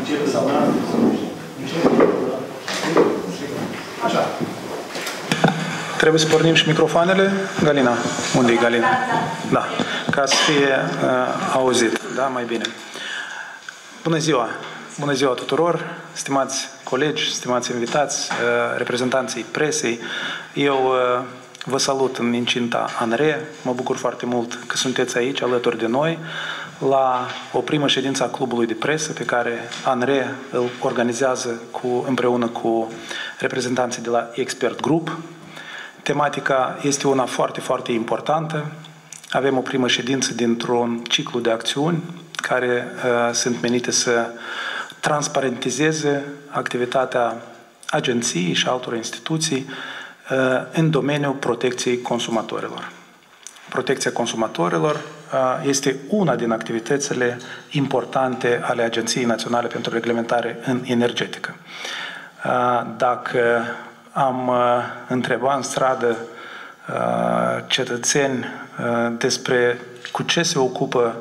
Începe sau nu? Așa. Trebuie să pornim și microfoanele. Galina, unde e Galina? Da, ca să fie auzit. Da, mai bine. Bună ziua! Bună ziua tuturor, stimați colegi, stimați invitați, reprezentanții presei. Eu vă salut în incinta ANRE. Mă bucur foarte mult că sunteți aici alături de noi la o primă ședință a clubului de presă pe care ANRE îl organizează împreună cu reprezentanții de la Expert Group. Tematica este una foarte, foarte importantă. Avem o primă ședință dintr-un ciclu de acțiuni care sunt menite să transparentizeze activitatea agenției și altor instituții în domeniul protecției consumatorilor. Protecția consumatorilor este una din activitățile importante ale Agenției Naționale pentru Reglementare în Energetică. Dacă am întrebat în stradă cetățeni despre cu ce se ocupă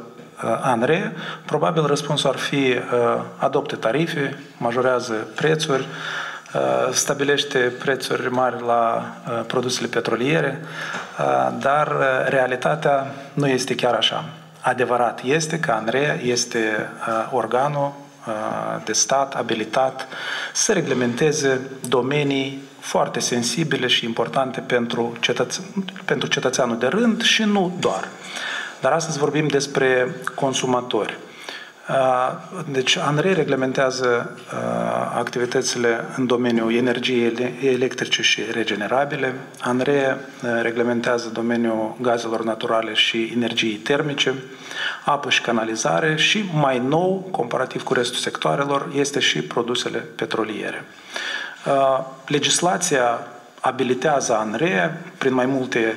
ANRE, probabil răspunsul ar fi adoptă tarife, majorează prețuri, stabilește prețuri mari la produsele petroliere, dar realitatea nu este chiar așa. Adevărat este că ANRE este organul de stat abilitat să reglementeze domenii foarte sensibile și importante pentru cetățeanul de rând și nu doar. Dar astăzi vorbim despre consumatori. Deci ANRE reglementează activitățile în domeniul energiei electrice și regenerabile. ANRE reglementează domeniul gazelor naturale și energiei termice, apă și canalizare și, mai nou, comparativ cu restul sectoarelor, este și produsele petroliere. Legislația abilitează ANRE prin mai multe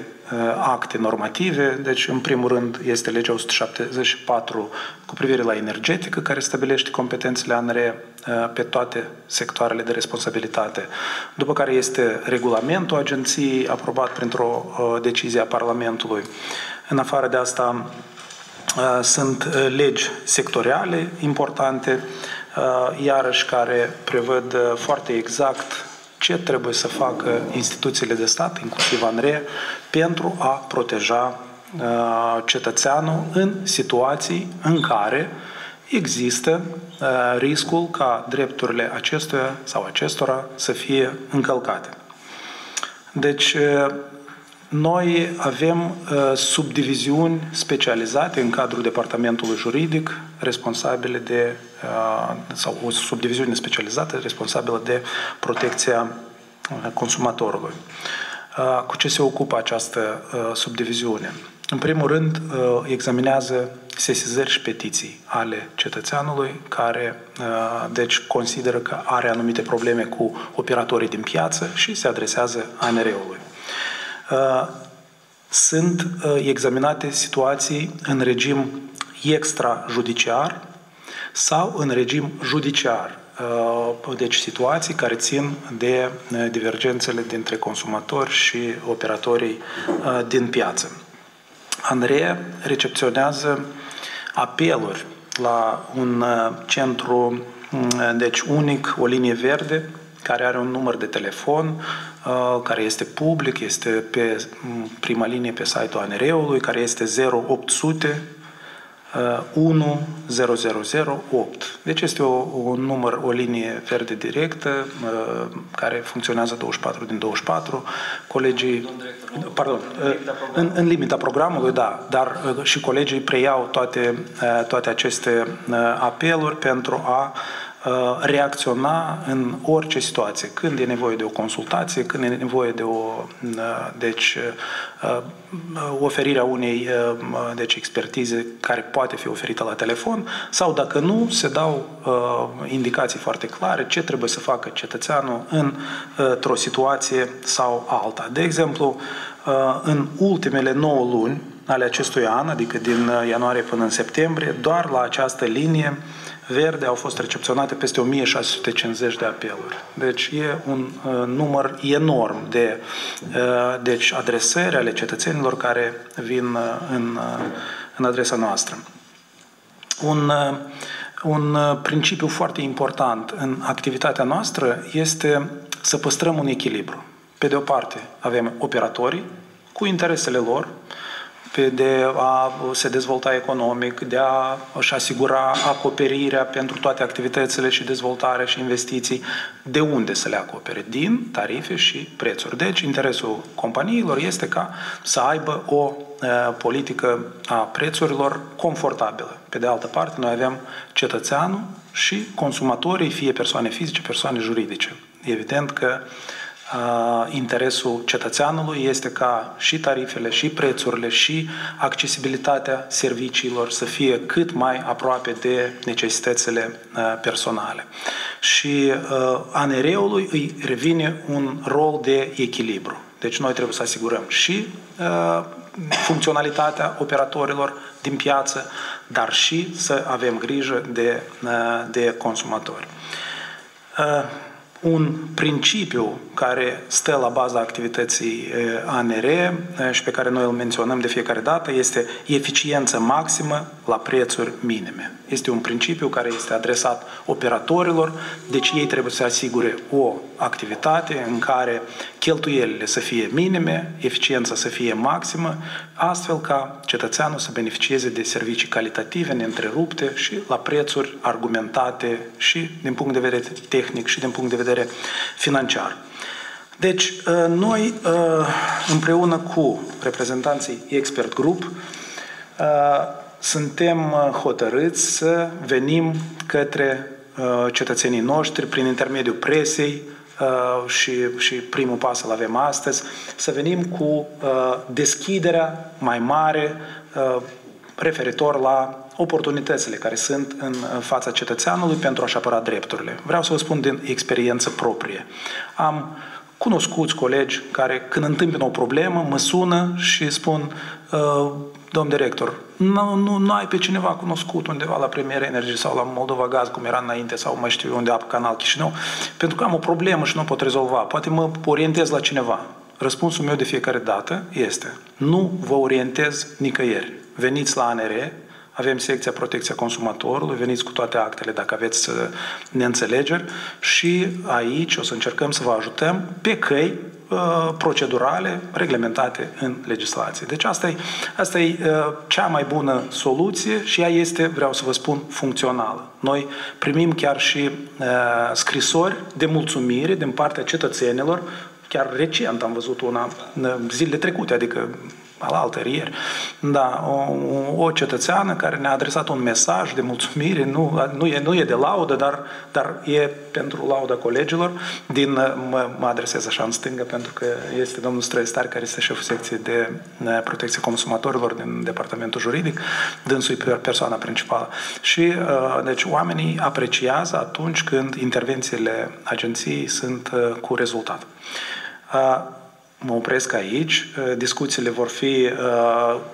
acte normative, deci în primul rând este legea 174 cu privire la energetică, care stabilește competențele ANRE pe toate sectoarele de responsabilitate. După care este regulamentul agenției aprobat printr-o decizie a Parlamentului. În afară de asta sunt legi sectoriale importante, iarăși care prevăd foarte exact ce trebuie să facă instituțiile de stat, inclusiv ANRE, pentru a proteja cetățeanul în situații în care există riscul ca drepturile acestuia sau acestora să fie încălcate. Deci, noi avem subdiviziuni specializate în cadrul departamentului juridic responsabile sau o subdiviziune specializată responsabilă de protecția consumatorului. Cu ce se ocupă această subdiviziune? În primul rând, examinează sesizări și petiții ale cetățeanului care, deci, consideră că are anumite probleme cu operatorii din piață și se adresează ANRE-ului. Sunt examinate situații în regim extrajudiciar sau în regim judiciar. Deci situații care țin de divergențele dintre consumatori și operatorii din piață. ANRE recepționează apeluri la un centru, deci unic, o linie verde, care are un număr de telefon, care este public, este pe prima linie pe site-ul ANRE-ului, care este 0800 10008. Deci este un număr, o linie verde directă, care funcționează 24 din 24. Colegii, pardon, în limita programului, da, dar și colegii preiau toate aceste apeluri pentru a reacționa în orice situație. Când e nevoie de o consultație, când e nevoie de oferirea unei expertize care poate fi oferită la telefon, sau dacă nu, se dau indicații foarte clare ce trebuie să facă cetățeanul într-o situație sau alta. De exemplu, în ultimele 9 luni ale acestui an, adică din ianuarie până în septembrie, doar la această linie verde au fost recepționate peste 1650 de apeluri. Deci e un număr enorm de adresări ale cetățenilor care vin în adresa noastră. un principiu foarte important în activitatea noastră este să păstrăm un echilibru. Pe de o parte avem operatorii cu interesele lor, de a se dezvolta economic, de a-și asigura acoperirea pentru toate activitățile și dezvoltare și investiții. De unde să le acopere? Din tarife și prețuri. Deci, interesul companiilor este ca să aibă o politică a prețurilor confortabilă. Pe de altă parte, noi avem cetățeanul și consumatorii, fie persoane fizice, persoane juridice. Evident că interesul cetățeanului este ca și tarifele, și prețurile, și accesibilitatea serviciilor să fie cât mai aproape de necesitățile personale. Și ANR-ului îi revine un rol de echilibru. Deci noi trebuie să asigurăm și funcționalitatea operatorilor din piață, dar și să avem grijă de consumatori. Un principiu care stă la baza activității ANR și pe care noi îl menționăm de fiecare dată este eficiență maximă la prețuri minime. Este un principiu care este adresat operatorilor, deci ei trebuie să asigure o activitate în care cheltuielile să fie minime, eficiența să fie maximă, astfel ca cetățeanul să beneficieze de servicii calitative, neîntrerupte și la prețuri argumentate și din punct de vedere tehnic și din punct de vedere financiar. Deci, noi, împreună cu reprezentanții Expert Group, suntem hotărâți să venim către cetățenii noștri prin intermediul presei și primul pas îl avem astăzi, să venim cu deschiderea mai mare referitor la oportunitățile care sunt în fața cetățeanului pentru a-și apăra drepturile. Vreau să vă spun din experiență proprie. Am cunoscuți colegi care, când întâmpină o problemă, mă sună și spun: domn director, nu ai pe cineva cunoscut undeva la Premier Energy sau la Moldova Gaz, cum era înainte, sau mai știu unde, Apă Canal Chișinău, pentru că am o problemă și nu pot rezolva. Poate mă orientez la cineva. Răspunsul meu de fiecare dată este: nu vă orientez nicăieri. Veniți la ANR, avem secția protecția consumatorului, veniți cu toate actele dacă aveți neînțelegeri și aici o să încercăm să vă ajutăm pe căi procedurale reglementate în legislație. Deci asta e cea mai bună soluție și ea este, vreau să vă spun, funcțională. Noi primim chiar și scrisori de mulțumire din partea cetățenilor. Chiar recent am văzut una zilele trecute, adică alaltă ieri, da, o cetățeană care ne-a adresat un mesaj de mulțumire, nu e de laudă, dar e pentru lauda colegilor. Mă adresez așa în stângă pentru că este domnul Străistar, care este șeful secției de protecție consumatorilor din departamentul juridic, dânsul e persoana principală. Și deci oamenii apreciază atunci când intervențiile agenției sunt cu rezultat. Mă opresc aici. Discuțiile vor fi,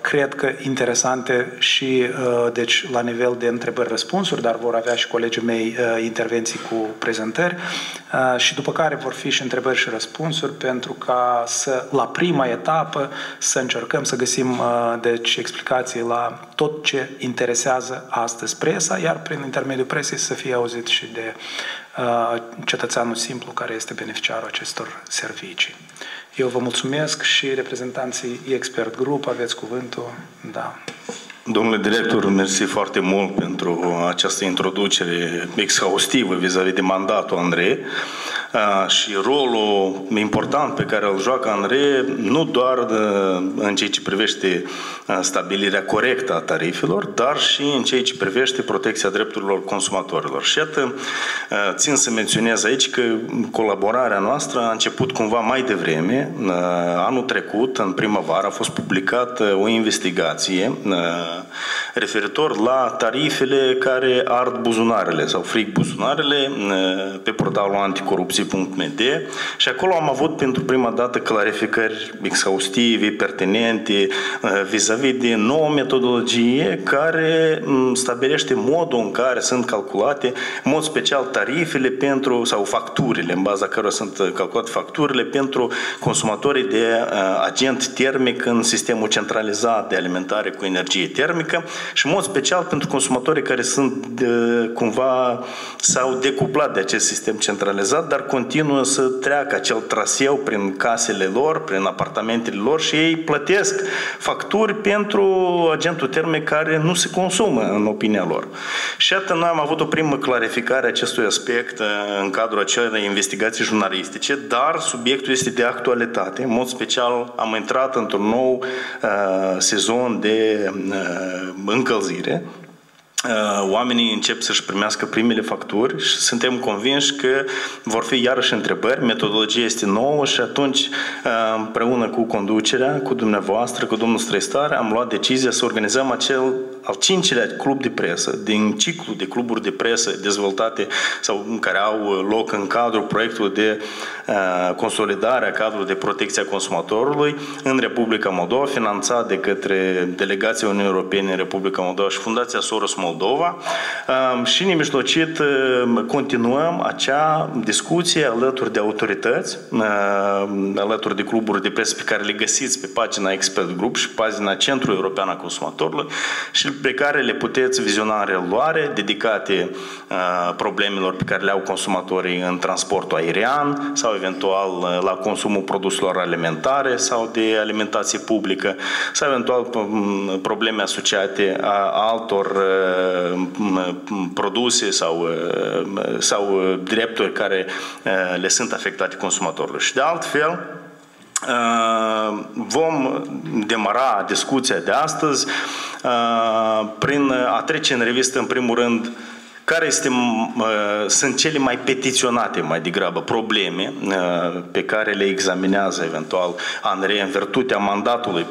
cred că, interesante și deci, la nivel de întrebări-răspunsuri, dar vor avea și colegii mei intervenții cu prezentări și după care vor fi și întrebări și răspunsuri pentru ca la prima etapă să încercăm să găsim deci, explicații la tot ce interesează astăzi presa, iar prin intermediul presei să fie auzit și de cetățeanul simplu care este beneficiarul acestor servicii. Eu vă mulțumesc și reprezentanții Expert Group, aveți cuvântul. Da. Domnule director, mersi foarte mult pentru această introducere exhaustivă vis-a-vis de mandatul ANRE și rolul important pe care îl joacă ANRE, nu doar în ceea ce privește stabilirea corectă a tarifelor, dar și în ceea ce privește protecția drepturilor consumatorilor. Și iată, țin să menționez aici că colaborarea noastră a început cumva mai devreme. Anul trecut, în primăvară, a fost publicată o investigație referitor la tarifele care ard buzunarele sau frig buzunarele pe portalul anticorupție discuții.md și acolo am avut pentru prima dată clarificări exhaustive, pertinente, vis-a-vis de nouă metodologie care stabilește modul în care sunt calculate, în mod special tarifele pentru, sau facturile, în baza cărora sunt calculate facturile pentru consumatorii de agent termic în sistemul centralizat de alimentare cu energie termică și în mod special pentru consumatorii care sunt cumva s-au decuplat de acest sistem centralizat, dar continuă să treacă acel traseu prin casele lor, prin apartamentele lor și ei plătesc facturi pentru agentul termic care nu se consumă în opinia lor. Și atât noi am avut o primă clarificare a acestui aspect în cadrul acelei investigații jurnalistice, dar subiectul este de actualitate. În mod special am intrat într-un nou sezon de încălzire. Oamenii încep să-și primească primele facturi și suntem convinși că vor fi iarăși întrebări, metodologia este nouă și atunci împreună cu conducerea, cu dumneavoastră, cu domnul Străistar, am luat decizia să organizăm acel al 5-lea club de presă, din ciclu de cluburi de presă dezvoltate sau care au loc în cadrul proiectului de consolidare a cadrului de protecție a consumatorului în Republica Moldova, finanțat de către Delegația Uniunii Europene în Republica Moldova și Fundația Soros Moldova și nemijlocit continuăm acea discuție alături de autorități, alături de cluburi de presă pe care le găsiți pe pagina Expert Group și pagina Centrului European al Consumatorului și pe care le puteți viziona în reluare, dedicate problemelor pe care le au consumatorii în transportul aerian sau eventual la consumul produselor alimentare sau de alimentație publică sau eventual probleme asociate a altor produse sau drepturi care le sunt afectate consumatorilor. Și de altfel, vom demara discuția de astăzi prin a trece în revistă, în primul rând, care sunt cele mai petiționate, mai degrabă, probleme pe care le examinează eventual ANRE în virtutea mandatului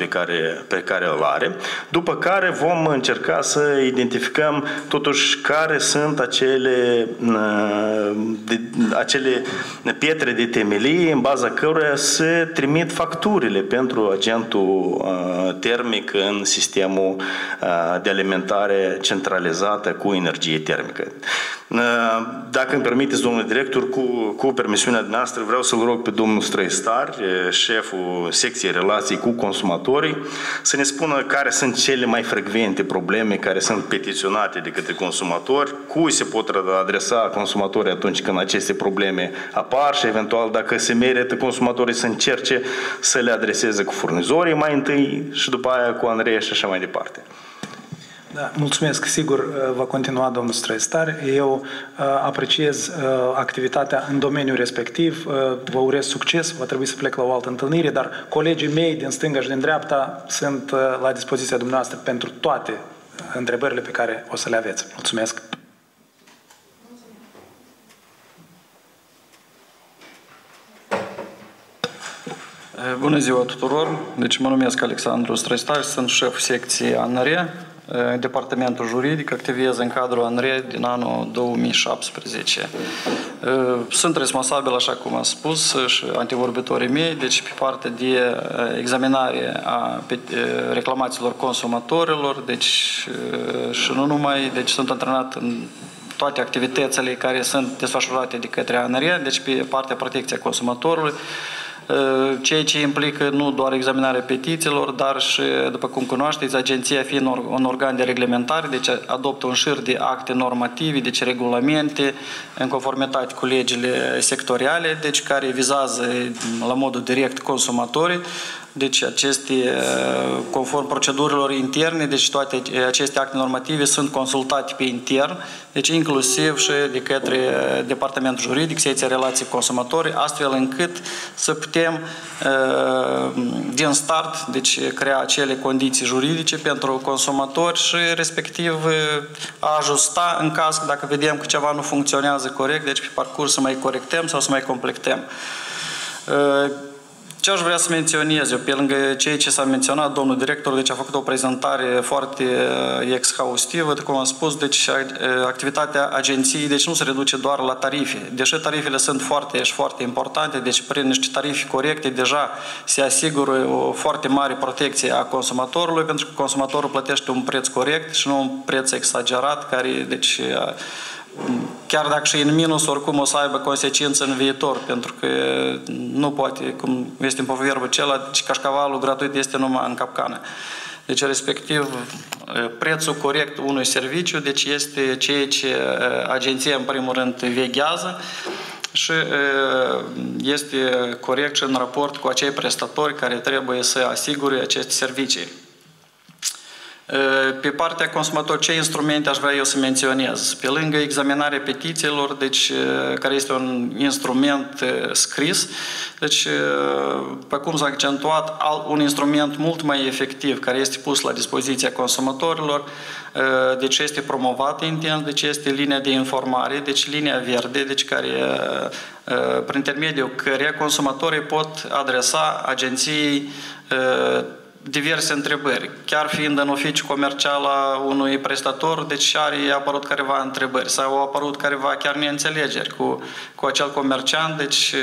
pe care îl are, după care vom încerca să identificăm totuși care sunt acele pietre de temelie în baza căruia se trimit facturile pentru agentul termic în sistemul de alimentare centralizată cu energie termică. Dacă îmi permiteți, domnule director, cu permisiunea dumneavoastră, vreau să-l rog pe domnul Străistar, șeful secției relații cu consumatorii, să ne spună care sunt cele mai frecvente probleme care sunt petiționate de către consumatori, cui se pot adresa consumatorii atunci când aceste probleme apar și eventual dacă se merită consumatorii să încerce să le adreseze cu furnizorii mai întâi și după aia cu ANRE și așa mai departe. Da, mulțumesc. Sigur, va continua domnul Străistar. Eu apreciez activitatea în domeniul respectiv. Vă urez succes. Va trebui să plec la o altă întâlnire, dar colegii mei din stânga și din dreapta sunt la dispoziția dumneavoastră pentru toate întrebările pe care o să le aveți. Mulțumesc. Bună ziua tuturor! Deci mă numesc Alexandru Străistar, sunt șeful secției ANRE, departamentul juridic, activez în cadrul ANRE din anul 2017. Sunt responsabil, așa cum am spus, și antevorbitorii mei, deci pe partea de examinare a reclamațiilor consumatorilor, deci și nu numai, deci sunt antrenat în toate activitățile care sunt desfășurate de către ANRE, deci pe partea protecției consumatorului, ceea ce implică nu doar examinarea petițiilor, dar și, după cum cunoașteți, agenția fiind un organ de reglementare, deci adoptă un șir de acte normative, deci regulamente, în conformitate cu legile sectoriale, deci care vizează la modul direct consumatorii. Deci aceste, conform procedurilor interne, deci toate aceste acte normative sunt consultate pe intern, deci inclusiv și de către Departamentul Juridic, secția relații consumatori, astfel încât să putem din start, deci crea acele condiții juridice pentru consumatori și respectiv a ajusta în caz că dacă vedem că ceva nu funcționează corect, deci pe parcurs să mai corectăm sau să mai completăm. Ce aș vrea să menționez eu, pe lângă ceea ce s-a menționat, domnul director, deci a făcut o prezentare foarte exhaustivă, cum am spus, deci activitatea agenției deci nu se reduce doar la tarife. Deși tarifele sunt foarte importante, deci prin niște tarife corecte deja se asigură o foarte mare protecție a consumatorului, pentru că consumatorul plătește un preț corect și nu un preț exagerat, care deci chiar dacă și în minus, oricum o să aibă consecințe în viitor, pentru că nu poate, cum este în proverbul acela, deci cașcavalul gratuit este numai în capcană. Deci, respectiv, prețul corect unui serviciu, deci este ceea ce agenția, în primul rând, veghează și este corect și în raport cu acei prestatori care trebuie să asigure aceste servicii. Pe partea consumator, ce instrumente aș vrea eu să menționez? Pe lângă examinarea petițiilor, deci, care este un instrument scris, deci, pe cum s-a accentuat, un instrument mult mai efectiv, care este pus la dispoziția consumatorilor, deci este promovat intens, deci este linia de informare, deci linia verde, deci care, prin intermediul căreia consumatorii pot adresa agenției diverse întrebări. Chiar fiind în oficiu comercial a unui prestator, deci a apărut careva întrebări sau au apărut careva chiar neînțelegeri cu acel comerciant, deci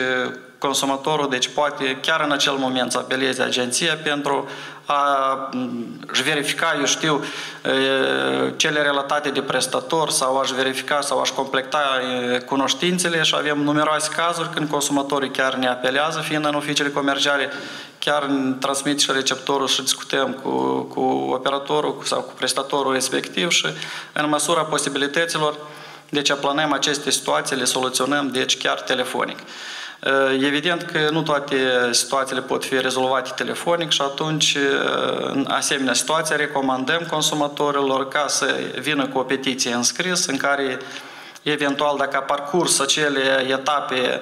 consumatorul deci poate chiar în acel moment să apeleze agenția pentru a-și verifica, eu știu, cele relatate de prestator sau a-și verifica sau a-și complecta cunoștințele și avem numeroase cazuri când consumatorii chiar ne apelează, fiind în oficiile comerciale, chiar transmit și receptorul și discutăm cu operatorul sau cu prestatorul respectiv și în măsura posibilităților, deci aplanăm aceste situații, le soluționăm, deci chiar telefonic. Evident că nu toate situațiile pot fi rezolvate telefonic și atunci, în asemenea situație, recomandăm consumatorilor ca să vină cu o petiție în scris în care eventual, dacă a parcurs acele etape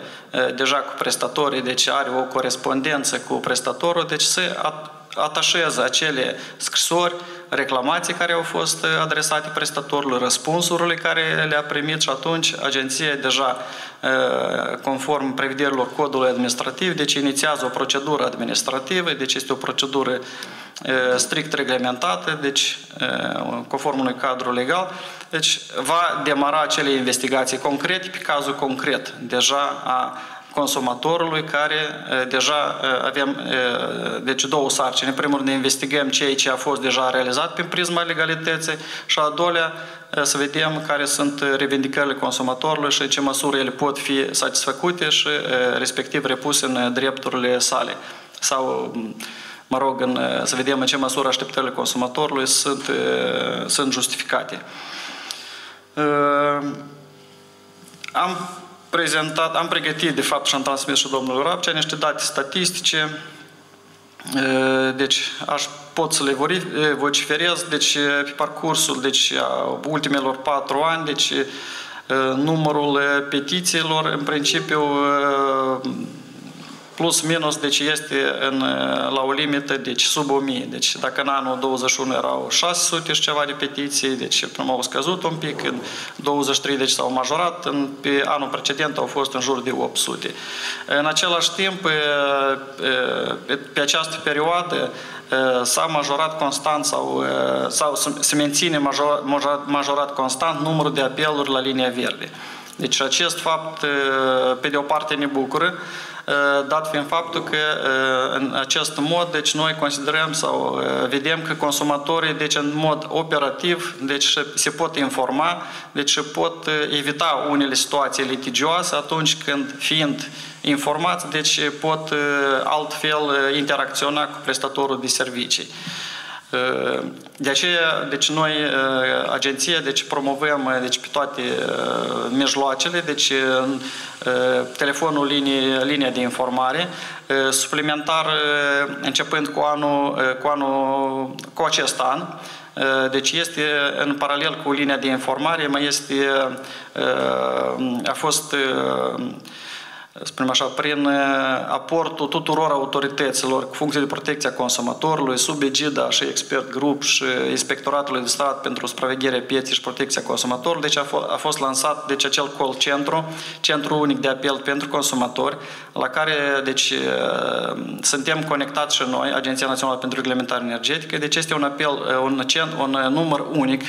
deja cu prestatorii, deci are o corespondență cu prestatorul, deci să atașeze acele scrisori, reclamații care au fost adresate prestatorului, răspunsurile care le-a primit și atunci agenția deja, conform prevederilor codului administrativ, deci inițiază o procedură administrativă, deci este o procedură strict reglementată, deci conform unui cadru legal, deci va demara acele investigații concrete pe cazul concret deja a consumatorului, care deja avem deci două sarcini. În primul rând investigăm ceea ce a fost deja realizat prin prisma legalității și a doilea să vedem care sunt revendicările consumatorului și în ce măsură ele pot fi satisfăcute și respectiv repuse în drepturile sale. Sau, mă rog, să vedem în ce măsură așteptările consumatorului sunt justificate. Am pregătit, de fapt, și am transmis și domnului Rapcea niște date statistice, deci pot să le vociferez, deci pe parcursul deci, a ultimelor 4 ani, deci numărul petițiilor, în principiu, plus minus, deci este la o limită, deci sub 1000. Deci dacă în anul 21 erau 600 și ceva de petiții, deci au scăzut un pic, în 23 deci s-au majorat, pe anul precedent au fost în jur de 800. În același timp, pe această perioadă s-a majorat constant sau se menține majorat constant numărul de apeluri la linia verde. Deci acest fapt, pe de o parte, ne bucură, dat fiind faptul că în acest mod, deci noi considerăm sau vedem că consumatorii, deci în mod operativ, deci se pot informa, deci pot evita unele situații litigioase atunci când, fiind informați, deci pot altfel interacționa cu prestatorul de servicii. De aceea, deci noi, agenția, deci promovăm deci, pe toate mijloacele, deci telefonul, linia de informare, suplimentar începând cu acest an, deci este în paralel cu linia de informare, mai este, a fost spunem așa, prin aportul tuturor autorităților cu funcție de protecție a consumatorului, sub egida și expert grup și Inspectoratului de Stat pentru supravegherea pieței și protecția consumatorului. Deci a fost lansat deci, acel call centru unic de apel pentru consumatori, la care deci, suntem conectați și noi, Agenția Națională pentru Reglementare Energetică. Deci este un apel, un număr unic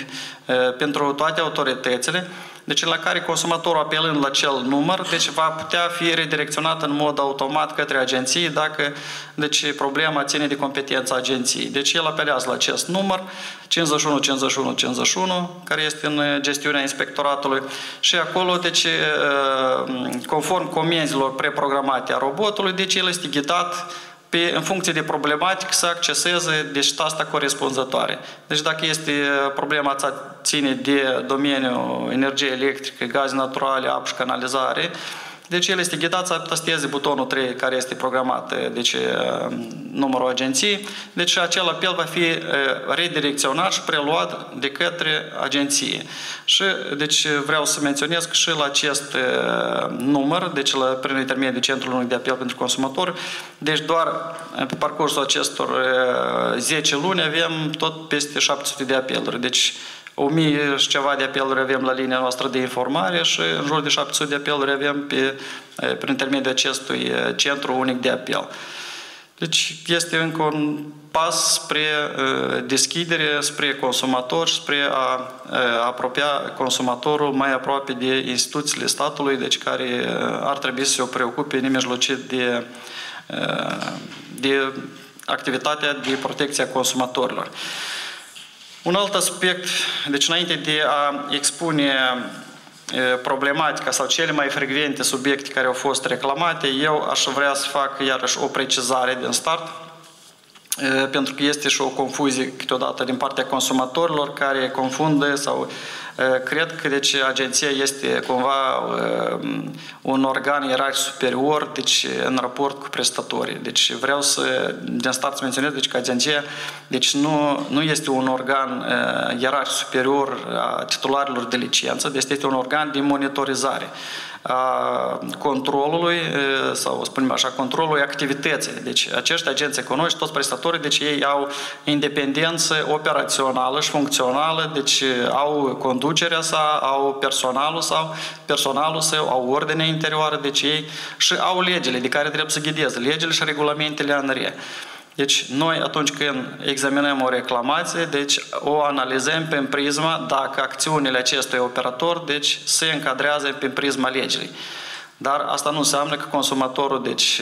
pentru toate autoritățile, deci la care consumatorul apelând la acel număr, deci va putea fi redirecționat în mod automat către agenții dacă deci, problema ține de competența agenției. Deci el apelează la acest număr 51 51 51, care este în gestiunea inspectoratului și acolo, deci, conform comenzilor preprogramate a robotului, deci el este ghidat în funcție de problematică să acceseze deci tasta corespunzătoare. Deci dacă este problema ține de domeniul energie electrică, gaze naturale, apă și canalizare, deci el este ghidat să tasteze butonul 3 care este programat, deci numărul agenției, deci acel apel va fi redirecționat și preluat de către agenție. Și deci vreau să menționez că și la acest număr, deci prin intermediul Centrului Unic de Apel pentru Consumatori, deci doar pe parcursul acestor 10 luni avem tot peste 700 de apeluri. Deci 1000 și ceva de apeluri avem la linia noastră de informare și în jur de 700 de apeluri avem prin intermediul acestui Centru Unic de Apel. Deci este încă un pas spre deschidere, spre consumator, spre a apropia consumatorul mai aproape de instituțiile statului, deci care ar trebui să se preocupe nemijlocit de activitatea de protecție a consumatorilor. Un alt aspect, deci înainte de a expune problematica sau cele mai frecvente subiecte care au fost reclamate, eu aș vrea să fac iarăși o precizare din start, pentru că este și o confuzie câteodată din partea consumatorilor care confundă sau cred că deci, agenția este cumva un organ ierarhic superior deci, în raport cu prestatorii. Deci vreau să, din start să menționez deci, că agenția deci, nu este un organ ierarhic superior a titularilor de licență, deci este un organ de monitorizare a controlului sau spunem așa, controlului activității. Deci acești agenți economici, toți prestatorii, deci ei au independență operațională și funcțională, deci au conducerea sa, au personalul său, au ordinea interioară, deci ei și au legile de care trebuie să ghideze, legile și regulamentele ANRE. Deci noi atunci când examinăm o reclamație, deci o analizăm prin prisma dacă acțiunile acestui operator deci, se încadrează prin prisma legii. Dar asta nu înseamnă că consumatorul deci,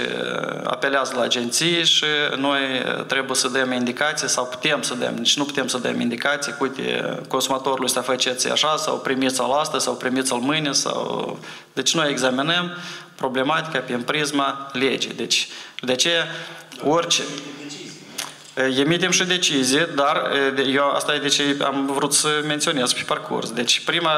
apelează la agenții și noi trebuie să dăm indicații sau putem să dăm, deci nu putem să dăm indicații, uite, consumatorului să faceți așa sau primiți-l astăzi sau primiți-l mâine sau... Deci noi examinăm problematica prin prisma legii. Deci de aceea orice... Emitem și decizie, dar eu asta e de ce am vrut să menționez pe parcurs. Deci prima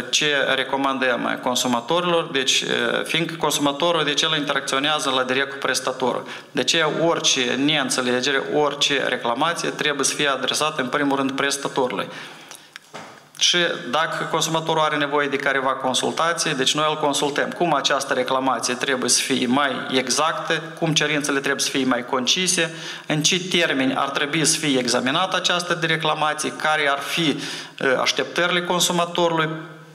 ce recomandăm consumatorilor, deci fiindcă consumatorul deci el interacționează la direct cu prestatorul. De aceea orice neînțelegere, orice reclamație trebuie să fie adresată în primul rând prestatorului. Și dacă consumatorul are nevoie de careva consultație, deci noi îl consultăm cum această reclamație trebuie să fie mai exactă, cum cerințele trebuie să fie mai concise, în ce termeni ar trebui să fie examinată această reclamație, care ar fi așteptările consumatorului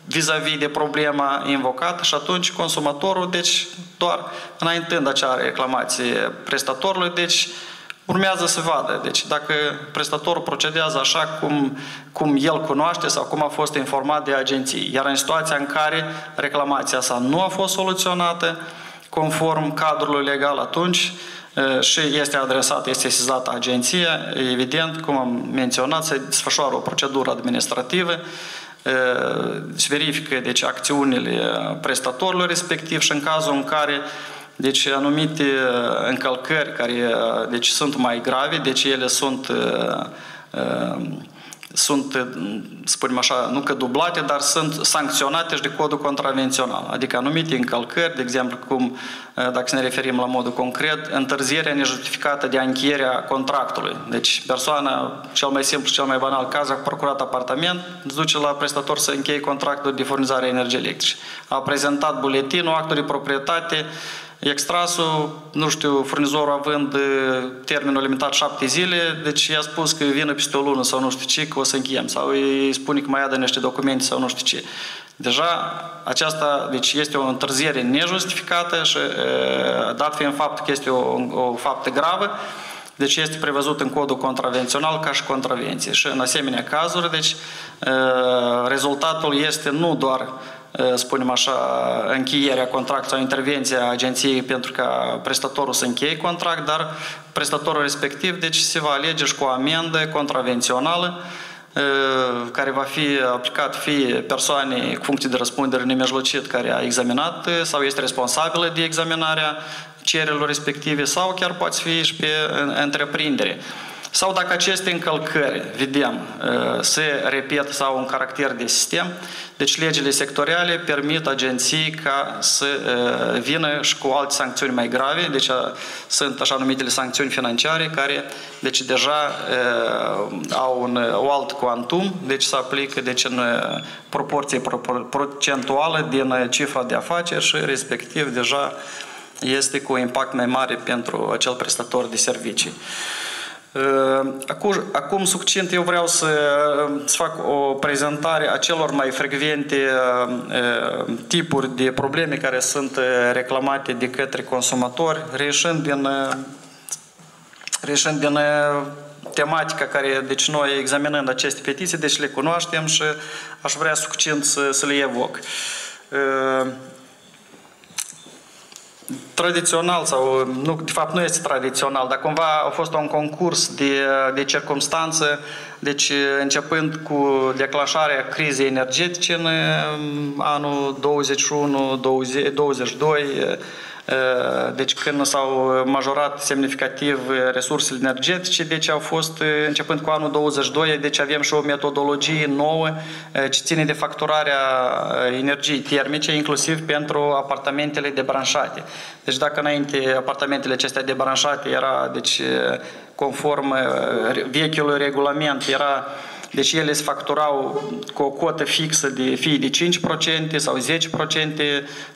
vis-a-vis de problema invocată și atunci consumatorul, deci doar înaintând acea reclamație prestatorului, deci urmează să vadă. Deci dacă prestatorul procedează așa cum el cunoaște sau cum a fost informat de agenții. Iar în situația în care reclamația sa nu a fost soluționată conform cadrului legal, atunci și este adresată, este sesizată agenția, evident, cum am menționat, se desfășoară o procedură administrativă, se verifică deci, acțiunile prestatorului respectiv și în cazul în care deci anumite încălcări care deci, sunt mai grave, deci ele sunt sunt, spunem așa, nu că dublate, dar sunt sancționate și de codul contravențional. Adică anumite încălcări, de exemplu, cum, dacă ne referim la modul concret, întârzierea nejustificată de încheierea contractului. Deci persoana, cel mai simplu și cel mai banal caz, a procurat apartament, îți duce la prestator să încheie contractul de furnizare a energiei electrice. A prezentat buletinul, actul de proprietate, extrasul, nu știu, furnizorul având termenul limitat 7 zile, deci i-a spus că vină peste o lună sau nu știu ce, că o să încheiem, sau îi spune că mai ia de niște documente sau nu știu ce. Deja aceasta, deci este o întârziere nejustificată și dat fiind faptul că este o faptă gravă, deci este prevăzut în codul contravențional ca și contravenție. Și în asemenea cazuri, deci rezultatul este nu doar, spunem așa, încheierea contractului sau intervenția agenției pentru ca prestatorul să încheie contract, dar prestatorul respectiv deci se va alege și cu o amendă contravențională care va fi aplicat fie persoanei cu funcție de răspundere nemijlocit care a examinat sau este responsabilă de examinarea cererilor respective sau chiar poate fi și pe întreprindere. Sau dacă aceste încălcări, vedem, se repetă sau un caracter de sistem, deci legile sectoriale permit agenții ca să vină și cu alte sancțiuni mai grave, deci sunt așa numitele sancțiuni financiare care deci deja au un alt cuantum, deci se aplică deci în proporție procentuală din cifra de afaceri și respectiv deja este cu impact mai mare pentru acel prestator de servicii. Acum, succint, eu vreau să fac o prezentare a celor mai frecvente tipuri de probleme care sunt reclamate de către consumatori, reieșind din tematica care, deci noi examinând aceste petiții, deci le cunoaștem și aș vrea succint să le evoc. Tradițional sau, nu, de fapt nu este tradițional, dar cumva a fost un concurs de circumstanță, deci începând cu declanșarea crizei energetice în anul 21-22, deci când s-au majorat semnificativ resursele energetice, deci au fost, începând cu anul 22, deci avem și o metodologie nouă ce ține de facturarea energiei termice, inclusiv pentru apartamentele debranșate. Deci dacă înainte apartamentele acestea debranșate era, deci conform vechiului regulament, era deci ele se facturau cu o cotă fixă de fie de 5% sau 10%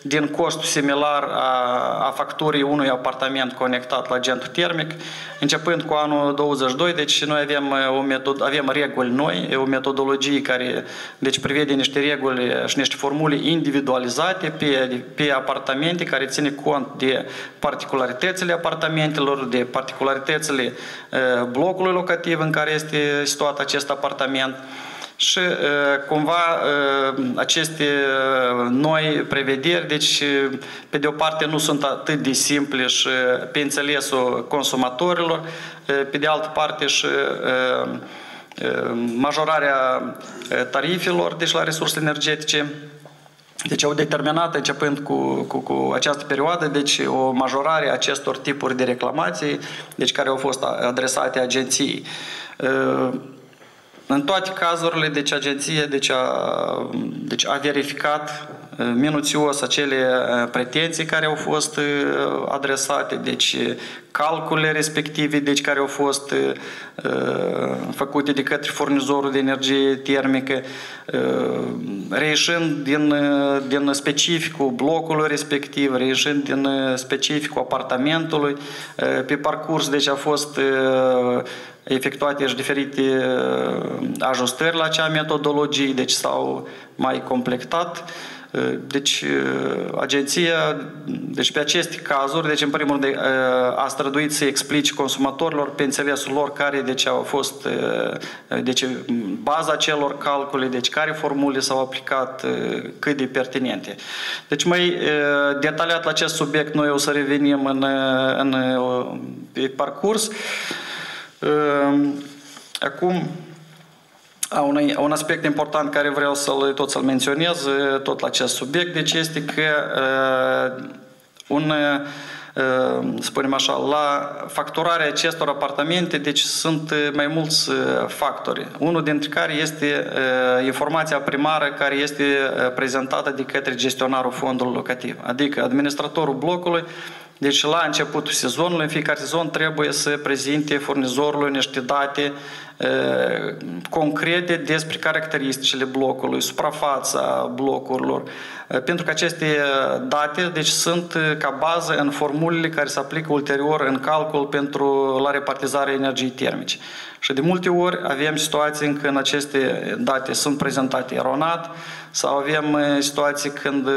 din costul similar a facturii unui apartament conectat la agentul termic. Începând cu anul 22, deci noi avem reguli noi, o metodologie care deci prevede niște reguli și niște formule individualizate pe apartamente care ține cont de particularitățile apartamentelor, de particularitățile blocului locativ în care este situat acest apartament. Și cumva aceste noi prevederi, deci pe de o parte nu sunt atât de simple și pe înțelesul consumatorilor, pe de altă parte și majorarea tarifelor deci la resurse energetice. Deci au determinat, începând cu această perioadă, deci o majorare a acestor tipuri de reclamații, deci care au fost adresate agenției. În toate cazurile, deci agenția deci a verificat minuțios acele pretenții care au fost adresate, deci calculele respective, deci care au fost făcute de către furnizorul de energie termică, reieșind din specificul blocului respectiv, reieșind din specificul apartamentului. Pe parcurs, deci a fost efectuate și diferite ajustări la acea metodologie, deci s-au mai completat. Deci agenția, deci pe aceste cazuri, deci în primul rând a străduit să explice consumatorilor pe înțelesul lor care deci au fost deci baza celor calcule, deci care formule s-au aplicat, cât de pertinente. Deci mai detaliat la acest subiect noi o să revenim pe parcurs. Acum, un aspect important care vreau să-l menționez tot la acest subiect, deci este că spunem așa, la facturarea acestor apartamente, deci sunt mai mulți factori. Unul dintre care este informația primară care este prezentată de către gestionarul fondului locativ, adică administratorul blocului. Deci la începutul sezonului, în fiecare sezon, trebuie să prezinte furnizorului niște date concrete despre caracteristicile blocului, suprafața blocurilor, pentru că aceste date deci, sunt ca bază în formulele care se aplică ulterior în calcul la repartizarea energiei termice. Și de multe ori avem situații în când aceste date sunt prezentate eronat sau avem situații când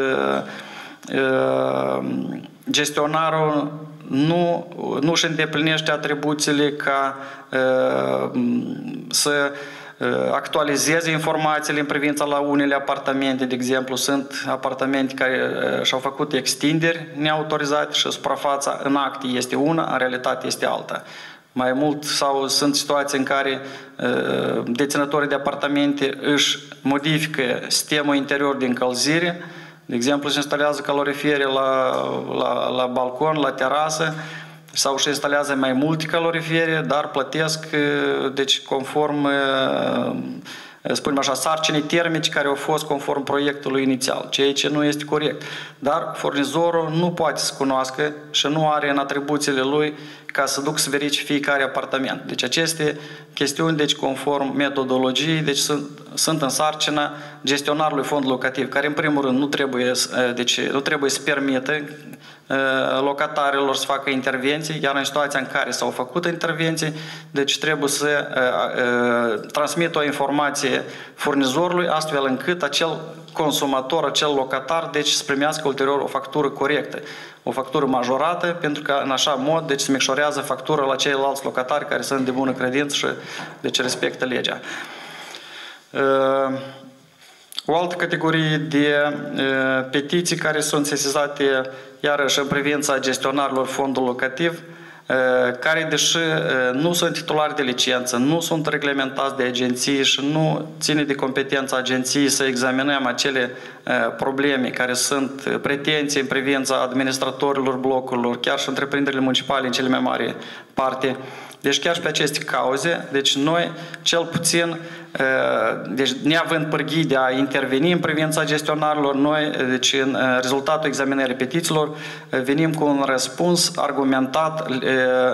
gestionarul nu își îndeplinește atribuțiile ca să actualizeze informațiile în privința la unele apartamente. De exemplu, sunt apartamente care și-au făcut extinderi neautorizate și suprafața în acte este una, în realitate este alta. Mai mult, sau sunt situații în care deținătorii de apartamente își modifică sistemul interior de încălzire. De exemplu, se instalează calorifere la balcon, la terasă, sau se instalează mai multe calorifere, dar plătesc, deci, conform, spunem așa, sarcinii termici care au fost conform proiectului inițial, ceea ce nu este corect. Dar furnizorul nu poate să cunoască și nu are în atribuțiile lui ca să duc să verifice fiecare apartament. Deci aceste chestiuni, deci conform metodologiei, deci sunt în sarcina gestionarului fondului locativ, care în primul rând nu trebuie să permită locatarilor să facă intervenții, iar în situația în care s-au făcut intervenții, deci trebuie să transmită o informație furnizorului, astfel încât acel consumator, acel locatar, deci să primească ulterior o factură corectă, o factură majorată, pentru că în așa mod, deci se micșorează factura la ceilalți locatari care sunt de bună credință și deci respectă legea. O altă categorie de petiții care sunt sesizate iarăși în privința gestionarilor fondului locativ, care, deși nu sunt titulari de licență, nu sunt reglementați de agenții și nu ține de competența agenției să examinăm acele probleme care sunt pretenții în privința administratorilor blocurilor, chiar și întreprinderile municipale în cele mai mari parte. Deci chiar și pe aceste cauze, deci noi cel puțin, deci neavând pârghii de a interveni în privința gestionarilor, noi, deci în rezultatul examinării petițiilor, venim cu un răspuns argumentat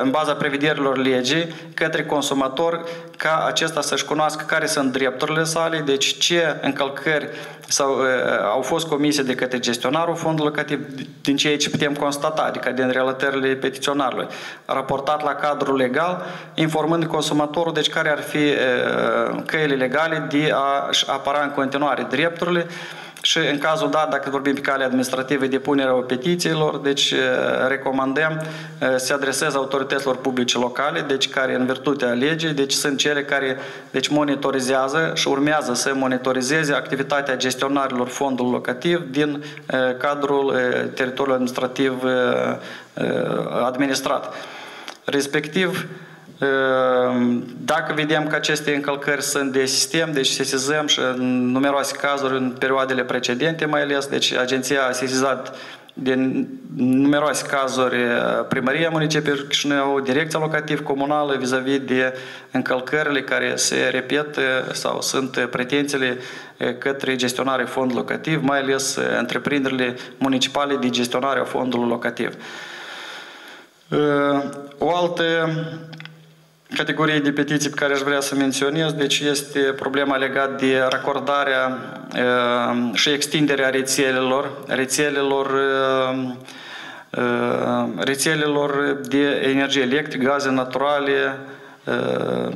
în baza prevederilor legii către consumator, ca acesta să-și cunoască care sunt drepturile sale, deci ce încălcări au fost comise de către gestionarul fondului locativ, din ceea ce putem constata, adică din relatările petiționarului, raportat la cadrul legal, informând consumatorul, deci care ar fi căile legale de a-și apăra în continuare drepturile și în cazul dat, dacă vorbim pe cale administrativă, depunerea petițiilor, deci recomandăm să se adreseze autorităților publice locale, deci care în virtutea legii, deci sunt cele care deci monitorizează și urmează să monitorizeze activitatea gestionarilor fondului locativ din cadrul teritoriului administrativ administrat. Respectiv, dacă vedem că aceste încălcări sunt de sistem, deci sesizăm și în numeroase cazuri în perioadele precedente mai ales, deci agenția a sesizat din numeroase cazuri Primăria Municipiului Chișinău, Direcția Locativ Comunală vis-a-vis de încălcările care se repetă sau sunt pretențiile către gestionarea fondului locativ, mai ales întreprinderile municipale de gestionare a fondului locativ. O altă categorie de petiții pe care aș vrea să menționez, deci este problema legată de racordarea și extinderea rețelelor de energie electrică, gaze naturale,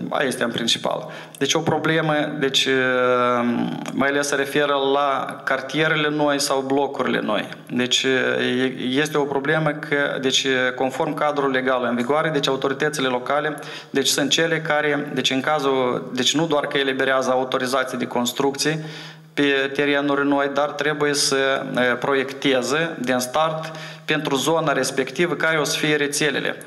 aia este în principal. Deci o problemă, deci mai ales se referă la cartierele noi sau blocurile noi. Deci este o problemă că, deci conform cadrul legal în vigoare, deci autoritățile locale, deci sunt cele care, deci în cazul, deci nu doar că eliberează autorizații de construcții pe terenuri noi, dar trebuie să proiecteze din start pentru zona respectivă care o să fie rețelele.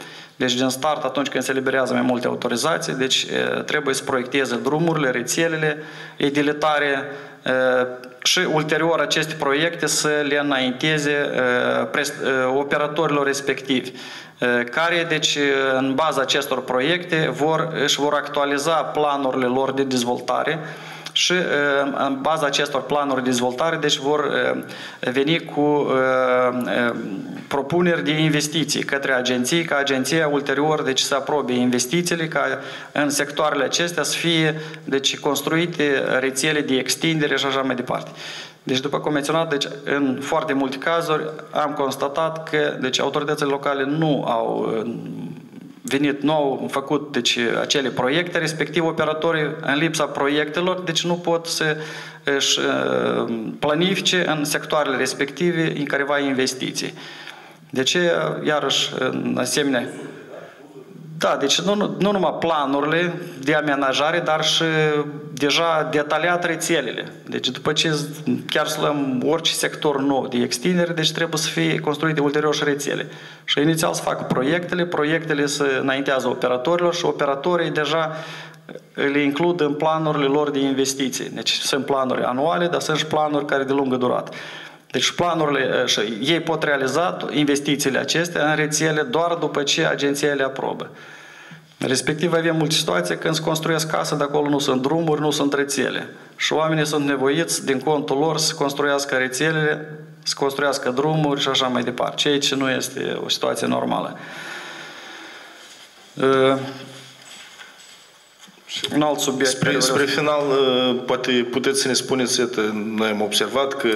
Deci din start, atunci când se eliberează mai multe autorizații, deci trebuie să proiecteze drumurile, rețelele edilitare și ulterior aceste proiecte să le înainteze operatorilor respectivi, care, deci, în baza acestor proiecte își vor actualiza planurile lor de dezvoltare și în baza acestor planuri de dezvoltare, deci vor veni cu propuneri de investiții către agenții, ca agenția ulterior deci să aprobe investițiile, ca în sectoarele acestea să fie deci construite rețele de extindere și așa mai departe. Deci, după cum menționat, deci, în foarte multe cazuri am constatat că deci, autoritățile locale nu au venit, nu au făcut deci, acele proiecte, respectiv operatorii în lipsa proiectelor, deci nu pot să își planifice în sectoarele respective în careva investiții. Deci, iarăși, în asemenea, da, deci nu numai planurile de amenajare, dar și deja detaliat rețelele. Deci după ce chiar să luăm orice sector nou de extindere, deci trebuie să fie construite ulterior și rețele. Și inițial să facă proiectele să înaintează operatorilor și operatorii deja le includ în planurile lor de investiții. Deci sunt planuri anuale, dar sunt și planuri care de lungă durată. Deci planurile, și ei pot realiza investițiile acestea în rețele doar după ce agenția le aprobă. Respectiv avem multe situații când se construiesc case, de acolo nu sunt drumuri, nu sunt rețele. Și oamenii sunt nevoiți din contul lor să construiască rețelele, să construiască drumuri și așa mai departe. Ceea ce nu este o situație normală. Un alt subiect. Spre final, poate puteți să ne spuneți, noi am observat că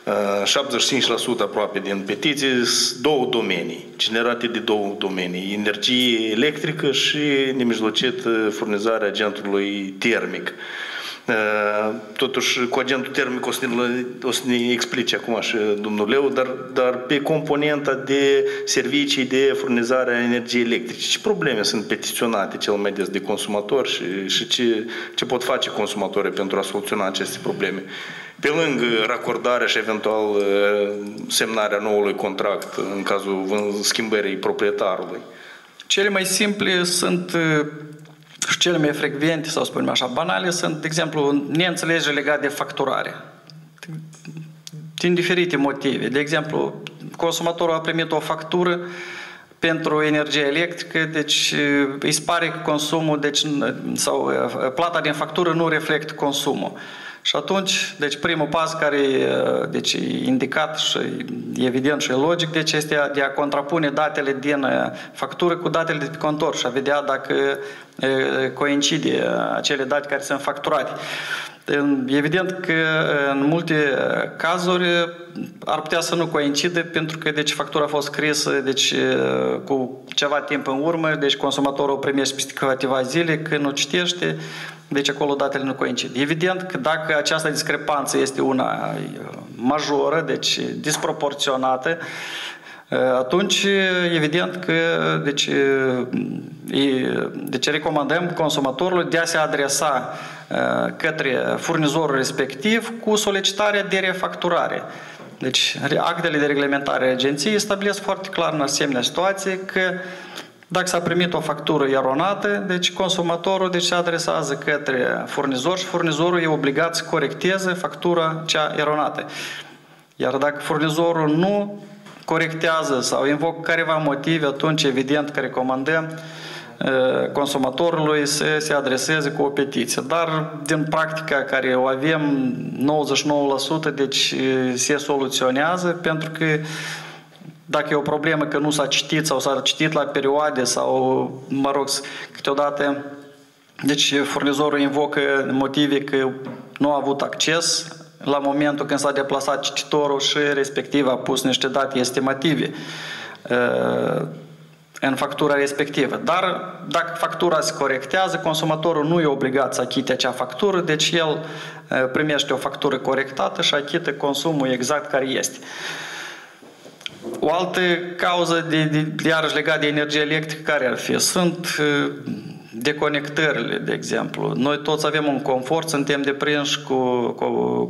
75% aproape din petiții sunt două domenii, generate de două domenii, energie electrică și nemijlocit furnizarea agentului termic. Totuși, cu agentul termic o să ne explice acum și domnul Leu, dar pe componenta de servicii de furnizare a energiei electrice, ce probleme sunt petiționate cel mai des de consumatori și ce pot face consumatorii pentru a soluționa aceste probleme? Pe lângă racordarea și eventual semnarea noului contract în cazul schimbării proprietarului. Cele mai simple sunt și cele mai frecvente, sau spunem așa, banale, sunt, de exemplu, neînțelegeri legate de facturare. Din diferite motive. De exemplu, consumatorul a primit o factură pentru energie electrică, deci îi se pare că consumul, deci, sau plata din factură nu reflectă consumul. Și atunci, deci primul pas care deci, e indicat și e evident și e logic, deci este de a contrapune datele din factură cu datele de pe contor și a vedea dacă coincide acele date care sunt facturate. Evident că în multe cazuri ar putea să nu coincide pentru că deci, factura a fost scrisă deci, cu ceva timp în urmă, deci consumatorul o primește peste câteva zile, când nu citește, deci acolo datele nu coincid. Evident că dacă această discrepanță este una majoră, deci disproporționată, atunci evident că deci recomandăm consumatorului de a se adresa către furnizorul respectiv cu solicitarea de refacturare. Deci actele de reglementare a agenției stabilesc foarte clar în asemenea situație că dacă s-a primit o factură eronată, deci consumatorul deci, se adresează către furnizor și furnizorul e obligat să corecteze factura cea eronată. Iar dacă furnizorul nu corectează sau invocă careva motive, atunci evident că recomandăm consumatorului să se adreseze cu o petiție. Dar din practica care o avem, 99% deci se soluționează pentru că dacă e o problemă că nu s-a citit sau s-a citit la perioade sau, mă rog, câteodată, deci furnizorul invocă motive că nu a avut acces la momentul când s-a deplasat cititorul și respectiv a pus niște date estimative în factura respectivă. Dar dacă factura se corectează, consumatorul nu e obligat să achite acea factură, deci el primește o factură corectată și achită consumul exact care este. O altă cauză iarăși legată de energie electrică care ar fi? Sunt deconectările, de exemplu. Noi toți avem un confort, suntem deprinși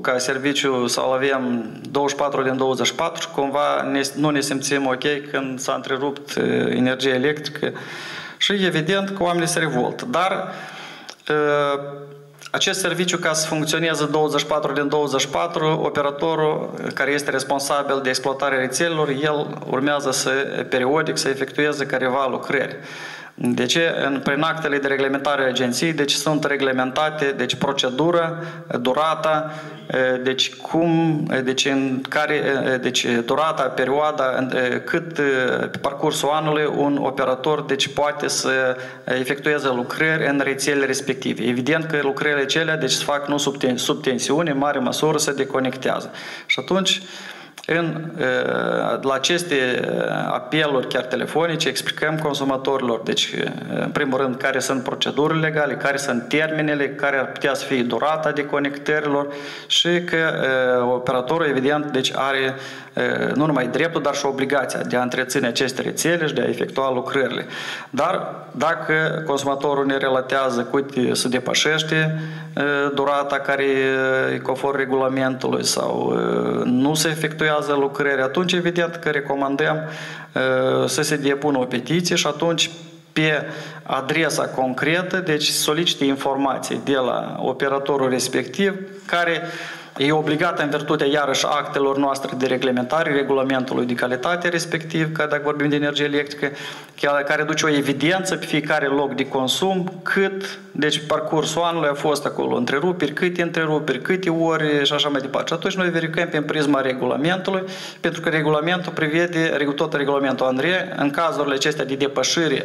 ca serviciu sau avem 24 din 24 și cumva nu ne simțim ok când s-a întrerupt energia electrică și evident că oamenii se revoltă. Dar acest serviciu, ca să funcționeze 24 din 24, operatorul care este responsabil de exploatarea rețelelor, el urmează periodic să efectueze careva lucrări. De ce? Prin actele de reglementare a agenției, deci sunt reglementate, deci procedură, durata, deci durata, perioada, cât pe parcursul anului un operator deci poate să efectueze lucrări în rețelele respective. Evident că lucrările acelea deci se fac nu sub tensiune, în mare măsură se deconectează. Și atunci la aceste apeluri chiar telefonice explicăm consumatorilor, deci în primul rând care sunt procedurile legale, care sunt termenele, care ar putea să fie durata deconectărilor și că operatorul evident deci are nu numai dreptul, dar și obligația de a întreține aceste rețele și de a efectua lucrările. Dar dacă consumatorul ne relatează că se depășește durata care e conform regulamentului sau nu se efectuează lucrări, atunci evident că recomandăm să se depună o petiție și atunci pe adresa concretă, deci solicite informații de la operatorul respectiv care e obligat în virtutea iarăși actelor noastre de reglementare, regulamentului de calitate respectiv, că dacă vorbim de energie electrică, care duce o evidență pe fiecare loc de consum, cât, deci parcursul anului a fost acolo întreruperi, câte ore și așa mai departe. Și atunci noi verificăm prin prisma regulamentului, pentru că regulamentul prevede, tot regulamentul ANRE, în cazurile acestea de depășire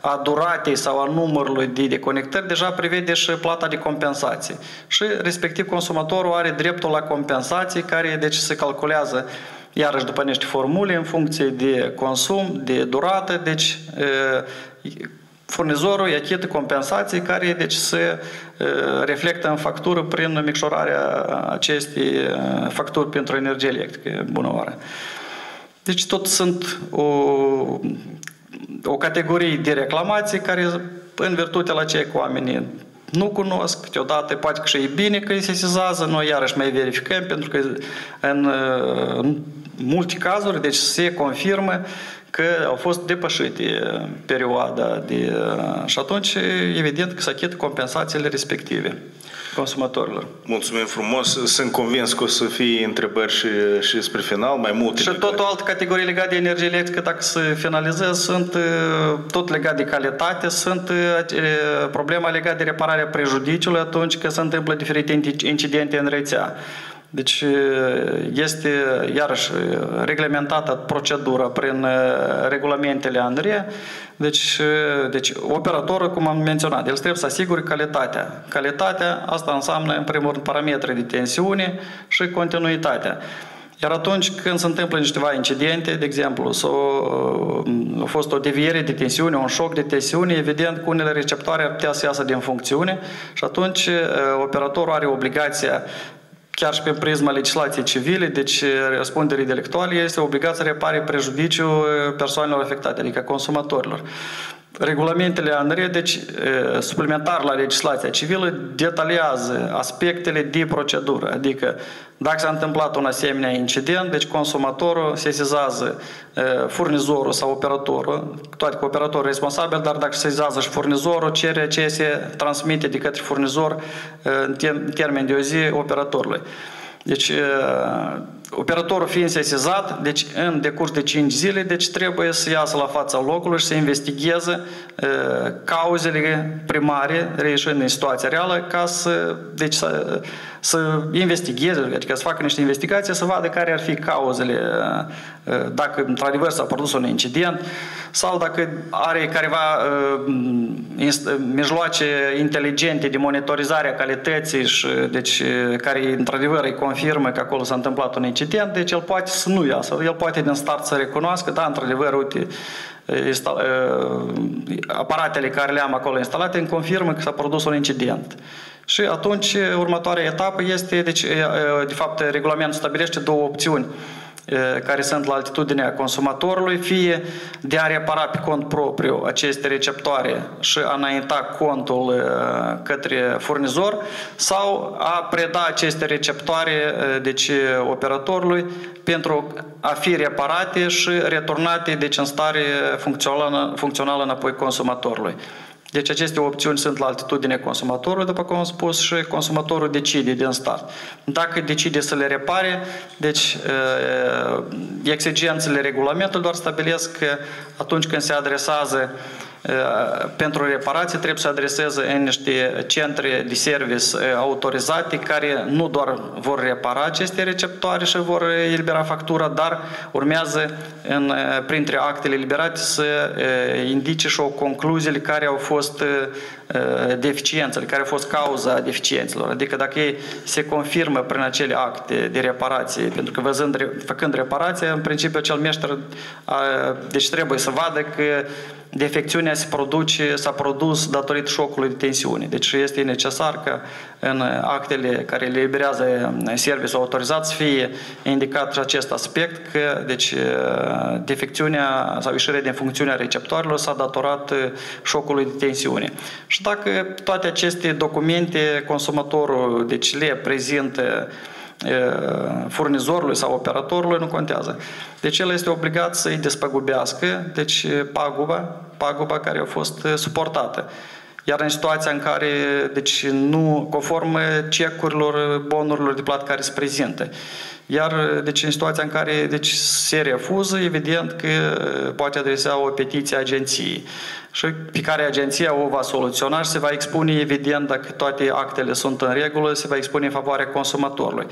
a duratei sau a numărului de deconectări, deja prevede și plata de compensații. Și respectiv consumatorul are dreptul la compensații care deci se calculează iarăși după niște formule în funcție de consum, de durată, deci furnizorul îi achită compensații care deci se reflectă în factură prin micșorarea acestei facturi pentru energie electrică, bună oară. Deci tot sunt o categorie de reclamații care în virtutea la cei cu oamenii nu cunosc, câteodată poate că și e bine că îi se sesizează, noi iarăși mai verificăm, pentru că în multe cazuri deci se confirmă că au fost depășite perioada și atunci evident că se achită compensațiile respective consumatorilor. Mulțumim frumos. Sunt convins că o să fie întrebări și spre final, mai multe. Și tot o altă categorie legată de energie electrică, dacă se finalizez, sunt tot legat de calitate, sunt problema legată de repararea prejudiciului atunci când se întâmplă diferite incidente în rețea. Deci este iarăși reglementată procedura prin regulamentele ANRE. Deci operatorul, cum am menționat, el trebuie să asigure calitatea. Calitatea, asta înseamnă în primul rând parametri de tensiune și continuitatea. Iar atunci când se întâmplă niște incidente, de exemplu, a fost o deviere de tensiune, un șoc de tensiune, evident că unele receptoare ar putea să iasă din funcțiune și atunci operatorul are obligația, chiar și pe prisma legislației civile, deci răspunderea intelectuală, este obligat să repare prejudiciul persoanelor afectate, adică consumatorilor. Regulamentele ANRE, deci suplimentar la legislația civilă, detaliază aspectele de procedură, adică dacă s-a întâmplat un asemenea incident, deci consumatorul sesizează furnizorul sau operatorul, toate cu operatorul responsabil, dar dacă sesizează și furnizorul, cere ce se transmite de către furnizor în termen de o zi operatorului. Deci, operatorul fiind sesizat, deci în decurs de 5 zile, deci trebuie să iasă la fața locului și să investigheze cauzele primare reieșind în situația reală ca să investigheze, adică să facă niște investigații, să vadă care ar fi cauzele, dacă într-adevăr s-a produs un incident sau dacă are careva mijloace inteligente de monitorizare a calității și deci care într-adevăr îi confirmă că acolo s-a întâmplat un incident, deci el poate să nu iasă, el poate din start să recunoască, da, într-adevăr, uite, aparatele care le-am acolo instalate îmi confirmă că s-a produs un incident. Și atunci următoarea etapă este, deci, de fapt, regulamentul stabilește două opțiuni. care sunt la altitudinea consumatorului, fie de a repara pe cont propriu aceste receptoare și a înainta contul către furnizor sau a preda aceste receptoare deci operatorului pentru a fi reparate și returnate deci în stare funcțională înapoi consumatorului. Deci aceste opțiuni sunt la altitudinea consumatorului, după cum am spus, și consumatorul decide din start. Dacă decide să le repare, deci exigențele regulamentului doar stabilesc că atunci când se adresează pentru reparație trebuie să adreseze în niște centre de service autorizate care nu doar vor repara aceste receptoare și vor elibera factura, dar urmează printre actele eliberate să indice și o concluziile care au fost deficiențele, care au fost cauza deficiențelor. Adică dacă ei se confirmă prin acele acte de reparație, pentru că făcând reparație, în principiu acel meșter deci trebuie să vadă că defecțiunea s-a produs datorită șocului de tensiune. Deci este necesar ca în actele care le eliberează serviciul autorizat să fie indicat și acest aspect că deci, defecțiunea sau ieșirea din funcțiunea receptoarelor s-a datorat șocului de tensiune. Și dacă toate aceste documente consumatorul deci, le prezintă furnizorului sau operatorului, nu contează. Deci el este obligat să-i despăgubească, deci paguba care a fost suportată. Iar în situația în care, deci nu conform cecurilor, bonurilor de plată care se prezintă. Iar deci, în situația în care deci, se refuză, evident că poate adresa o petiție agenției și pe care agenția o va soluționa și se va expune, evident, dacă toate actele sunt în regulă, se va expune în favoarea consumatorului.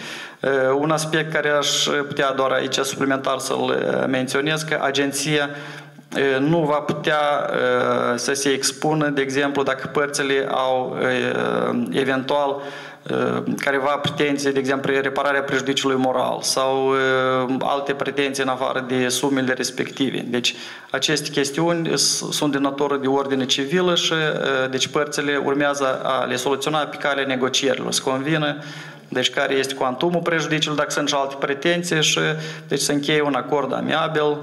Un aspect care aș putea doar aici suplimentar să-l menționez, că agenția nu va putea să se expună, de exemplu, dacă părțile au eventual careva pretenții, de exemplu, repararea prejudiciului moral sau alte pretenții în afară de sumele respective. Deci, aceste chestiuni sunt de natură de ordine civilă și deci părțile urmează a le soluționa pe calea negocierilor. Se convină deci care este cuantumul prejudiciului, dacă sunt și alte pretenții și deci se încheie un acord amiabil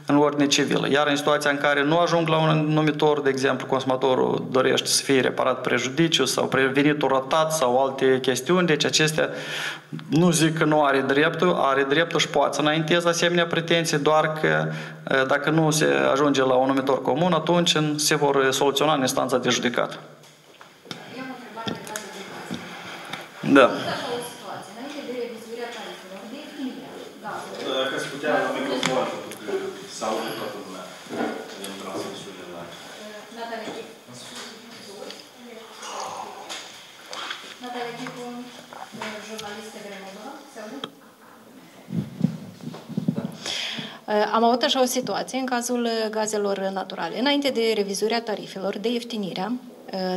în ordine civilă. Iar în situația în care nu ajung la un numitor, de exemplu, consumatorul dorește să fie reparat prejudiciu sau venitul rotat sau alte chestiuni, deci acestea nu zic că nu are dreptul și poate să înainteze asemenea pretenții, doar că dacă nu se ajunge la un numitor comun, atunci se vor soluționa în instanța de judecată. Eu am o întrebare de bază de bază. Da. Așa o situație, înainte de revizuirea tarifelor, de definire gazului. Dacă se putea la microfon, sau toată lumea, în transmisurile la... Natalia Chicu, jurnalistă de Moldova, se aude? Am avut așa o situație în cazul gazelor naturale. Înainte de revizuirea tarifelor, de ieftinirea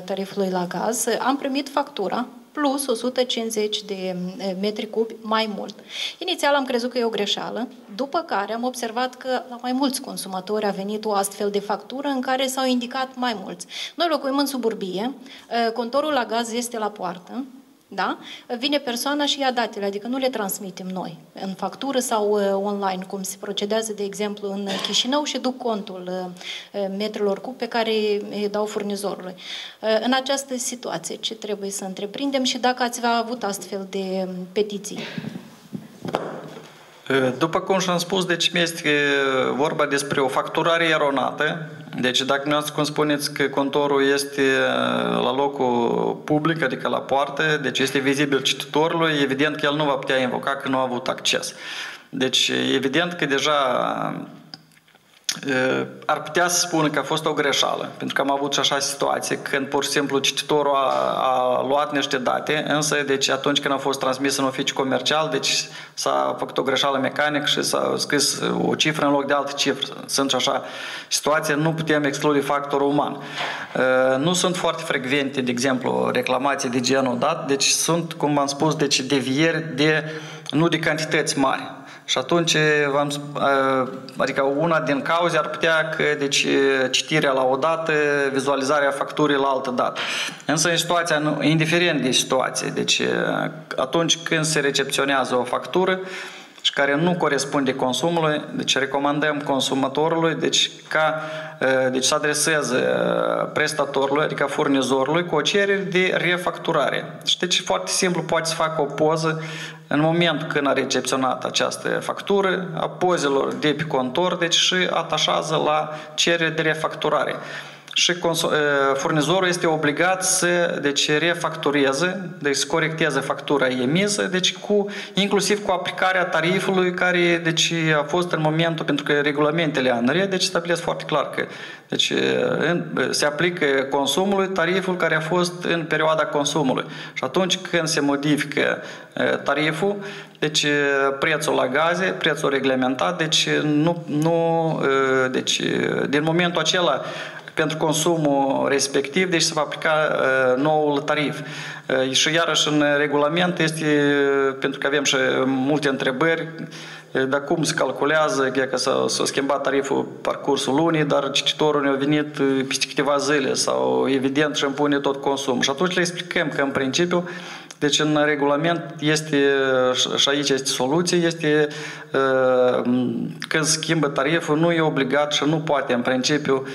tarifului la gaz, am primit factura plus 150 de metri cubi mai mult. Inițial am crezut că e o greșeală, după care am observat că la mai mulți consumatori a venit o astfel de factură în care s-au indicat mai mulți. Noi locuim în suburbie, contorul la gaz este la poartă, da? Vine persoana și ia datele, adică nu le transmitem noi în factură sau online, cum se procedează, de exemplu, în Chișinău și duc contul metrilor cub pe care îi dau furnizorului. În această situație, ce trebuie să întreprindem și dacă ați avut astfel de petiții? După cum și-am spus, deci este vorba despre o facturare eronată. Deci dacă nu cum spuneți că contorul este la locul public, adică la poartă, deci este vizibil cititorului, evident că el nu va putea invoca că nu a avut acces. Deci evident că deja ar putea să spună că a fost o greșeală, pentru că am avut și așa situație când pur și simplu cititorul a luat niște date, însă deci atunci când a fost transmis în oficiu comercial, deci s-a făcut o greșeală mecanică și s-a scris o cifră în loc de altă cifră. Sunt și așa situații, nu putem exclude factorul uman. Nu sunt foarte frecvente, de exemplu, reclamații de genul dat, deci sunt, cum am spus, deci devieri nu de cantități mari. Și atunci, adică una din cauze ar putea că, deci, citirea la o dată, vizualizarea facturii la altă dată. Însă, în situația, indiferent de situație, deci, atunci când se recepționează o factură, și care nu corespunde consumului, deci recomandăm consumatorului deci să adreseze prestatorului, adică furnizorului, cu o cerere de refacturare. Deci foarte simplu, poate să facă o poză în momentul când a recepționat această factură, a pozelor de pe contor, deci și atașează la cerere de refacturare. Și furnizorul este obligat să refactureze, deci să corecteze factura emisă, deci inclusiv cu aplicarea tarifului care a fost în momentul, pentru că regulamentele ANRE stabilesc foarte clar că se aplică consumului tariful care a fost în perioada consumului. Și atunci când se modifică tariful, deci prețul la gaze, prețul reglementat, din momentul acela pentru consumul respectiv, deci se va aplica noul tarif. Și iarăși în regulament este, pentru că avem și multe întrebări, dar cum se calculează, că s-a schimbat tariful parcursul lunii, dar cititorul ne-a venit peste câteva zile sau evident și îmi pune tot consumul. Și atunci le explicăm că în principiu, deci în regulament este, și aici este soluție, este când schimbă tariful, nu e obligat și nu poate în principiu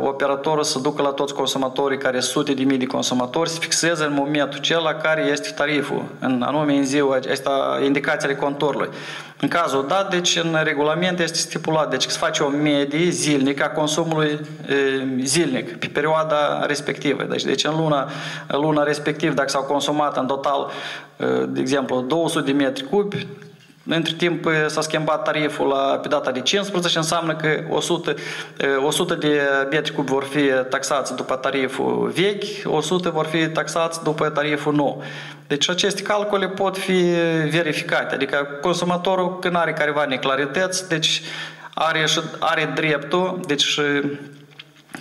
operatorul să ducă la toți consumatorii, care sute de mii de consumatori, să fixeze în momentul acela care este tariful, anume în ziua asta, indicațiile contorului. În cazul dat, deci în regulament este stipulat, deci se face o medie zilnică a consumului zilnic pe perioada respectivă. Deci în luna respectivă, dacă s-au consumat în total, de exemplu, 200 de metri cubi, între timp s-a schimbat tariful pe data de 15, înseamnă că 100 de metri cubi vor fi taxați după tariful vechi, 100 vor fi taxați după tariful nou. Deci aceste calcule pot fi verificate, adică consumatorul când are careva neclarități, deci are dreptul, deci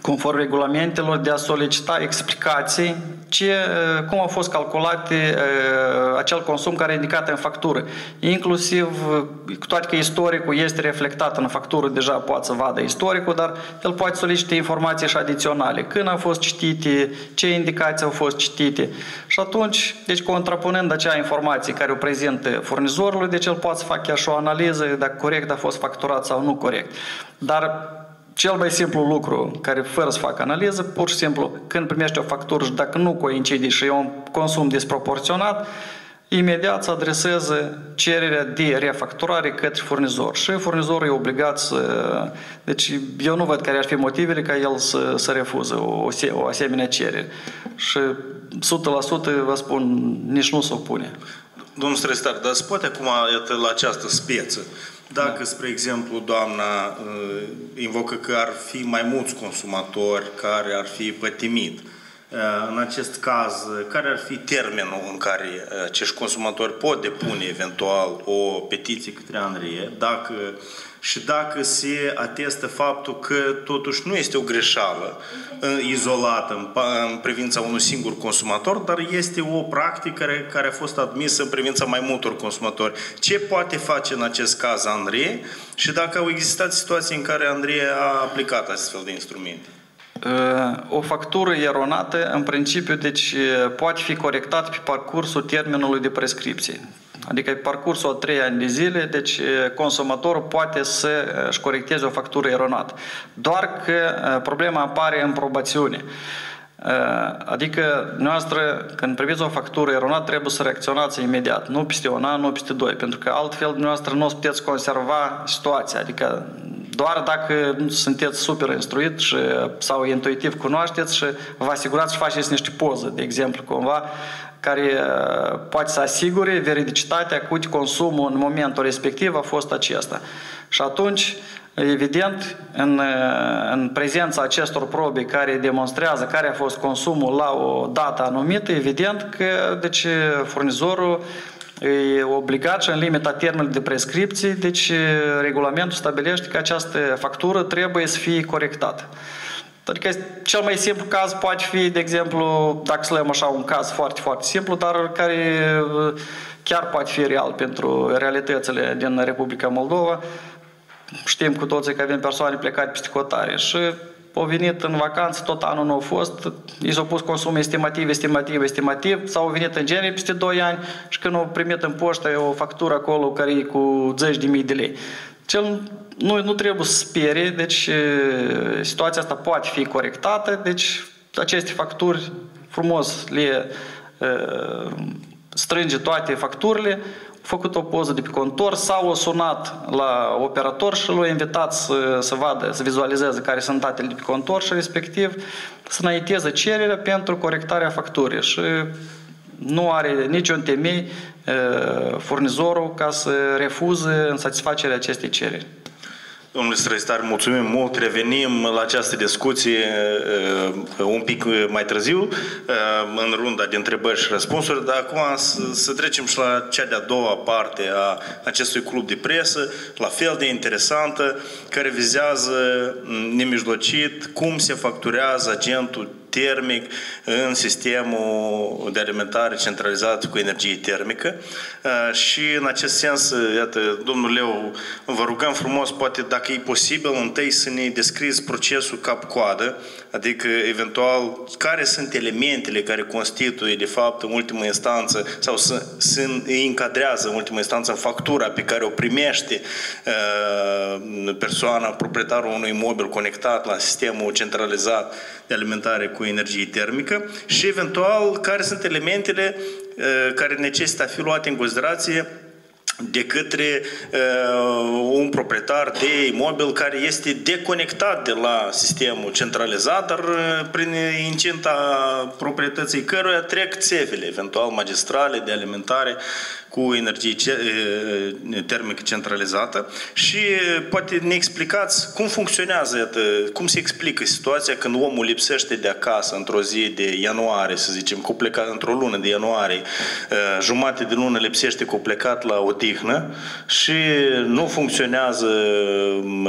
conform regulamentelor, de a solicita explicații cum au fost calculate acel consum care e indicat în factură. Inclusiv, cu toate că istoricul este reflectat în factură, deja poate să vadă istoricul, dar el poate solicita informații și adiționale. Când au fost citite, ce indicații au fost citite. Și atunci, deci contrapunând acea informație care o prezintă furnizorului, deci el poate să facă chiar și o analiză dacă corect a fost facturat sau nu corect. Dar cel mai simplu lucru, care fără să facă analiză, pur și simplu, când primești o factură și dacă nu coincide și e un consum disproporționat, imediat să adreseze cererea de refacturare către furnizor. Și furnizorul e obligat să... Deci eu nu văd care ar fi motivele ca el să refuză o asemenea cerere. Și 100% vă spun, nici nu se opune. Domnul Strestar, dar se poate acum, iată, la această speță, dacă, spre exemplu, doamna invocă că ar fi mai mulți consumatori care ar fi pătimit, în acest caz, care ar fi termenul în care acești consumatori pot depune eventual o petiție către ANRE, dacă se atestă faptul că totuși nu este o greșeală izolată în privința unui singur consumator, dar este o practică care a fost admisă în privința mai multor consumatori. Ce poate face în acest caz ANRE și dacă au existat situații în care ANRE a aplicat astfel de instrumente? O factură eronată, în principiu, deci poate fi corectată pe parcursul termenului de prescripție. Adică pe parcursul a 3 ani de zile, deci consumatorul poate să-și corecteze o factură eronată. Doar că problema apare în probațiune. Adică, noastră, când priviți o factură eronată, trebuie să reacționați imediat. Nu peste un an, nu peste 2, pentru că altfel, noastră, nu o să puteți conserva situația. Adică, doar dacă sunteți super instruit sau intuitiv cunoașteți și vă asigurați și faceți niște poze, de exemplu, cumva, care poate să asigure veridicitatea cu consumul în momentul respectiv a fost acesta. Și atunci, evident, în prezența acestor probe care demonstrează care a fost consumul la o dată anumită, evident că deci, furnizorul e obligat și în limita termenului de prescripție, deci regulamentul stabilește că această factură trebuie să fie corectată. Adică cel mai simplu caz poate fi, de exemplu, dacă să luăm așa un caz foarte, foarte simplu, dar care chiar poate fi real pentru realitățile din Republica Moldova. Știm cu toții că avem persoane plecate peste hotare și au venit în vacanță, tot anul nu au fost, i s-au pus consum estimativ, sau au venit în genere peste 2 ani și când au primit în poștă o factură acolo care e cu 10.000 de lei. Nu trebuie să sperie, deci situația asta poate fi corectată, deci aceste facturi frumos le strânge toate facturile, făcut o poză de pe contor sau o sunat la operator și l-a invitat să vadă, să vizualizeze care sunt datele de pe contor și respectiv să înainteze cererea pentru corectarea facturii și nu are niciun temei furnizorul ca să refuze în satisfacerea acestei cereri. Domnule Străistar, mulțumim mult. Revenim la această discuție un pic mai târziu, în runda de întrebări și răspunsuri, dar acum să trecem și la cea de-a doua parte a acestui club de presă, la fel de interesantă, care vizează nemijlocit cum se facturează agentul termic în sistemul de alimentare centralizat cu energie termică. Și în acest sens, iată, domnul Leu, vă rugăm frumos, poate dacă e posibil, întâi să ne descrieți procesul cap-coadă, adică eventual care sunt elementele care constituie de fapt în ultimă instanță sau îi încadrează în ultimă instanță în factura pe care o primește persoana, proprietarul unui imobil conectat la sistemul centralizat de alimentare cu energie termică și eventual care sunt elementele care necesită a fi luate în considerație de către un proprietar de imobil care este deconectat de la sistemul centralizat, dar prin incinta proprietății căruia trec țevele, eventual magistrale de alimentare cu energie termică centralizată și poate ne explicați cum funcționează, cum se explică situația când omul lipsește de acasă într-o zi de ianuarie, să zicem, într-o lună de ianuarie, jumate de lună lipsește cu plecat la odihnă și nu funcționează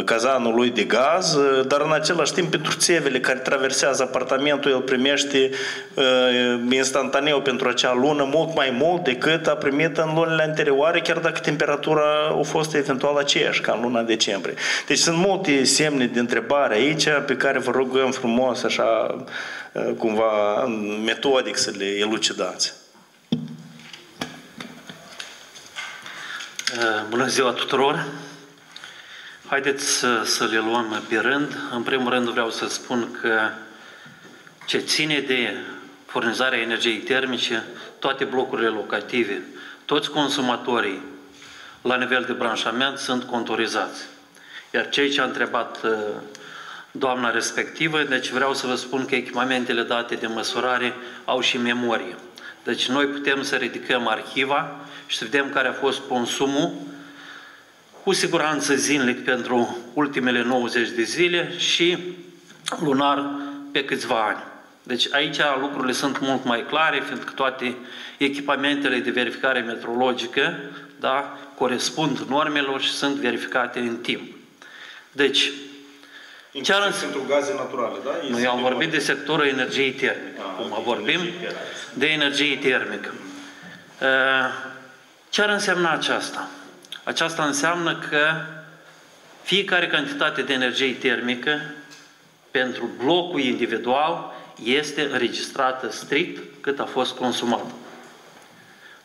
cazanul lui de gaz, dar în același timp pentru țevele care traversează apartamentul el primește instantaneu pentru acea lună mult mai mult decât a primit în lunile anterioare, chiar dacă temperatura a fost eventual aceeași ca în luna decembrie. Deci sunt multe semne de întrebare aici pe care vă rugăm frumos, așa, cumva metodic să le elucidați. Bună ziua tuturor! Haideți să le luăm pe rând. În primul rând vreau să spun că ce ține de furnizarea energiei termice, toate blocurile locative, toți consumatorii la nivel de branșament sunt contorizați. Iar cei ce a întrebat doamna respectivă, deci vreau să vă spun că echipamentele date de măsurare au și memorie. Deci noi putem să ridicăm arhiva și să vedem care a fost consumul cu siguranță zilnic pentru ultimele 90 de zile și lunar pe câțiva ani. Deci aici lucrurile sunt mult mai clare, fiindcă toate echipamentele de verificare metrologică, da, corespund normelor și sunt verificate în timp. Deci, pentru gaze naturale, da? Noi am vorbit de sectorul energiei termice. Acum vorbim de energie termică. Ce ar însemna aceasta? Aceasta înseamnă că fiecare cantitate de energie termică pentru blocul individual este înregistrată strict cât a fost consumat.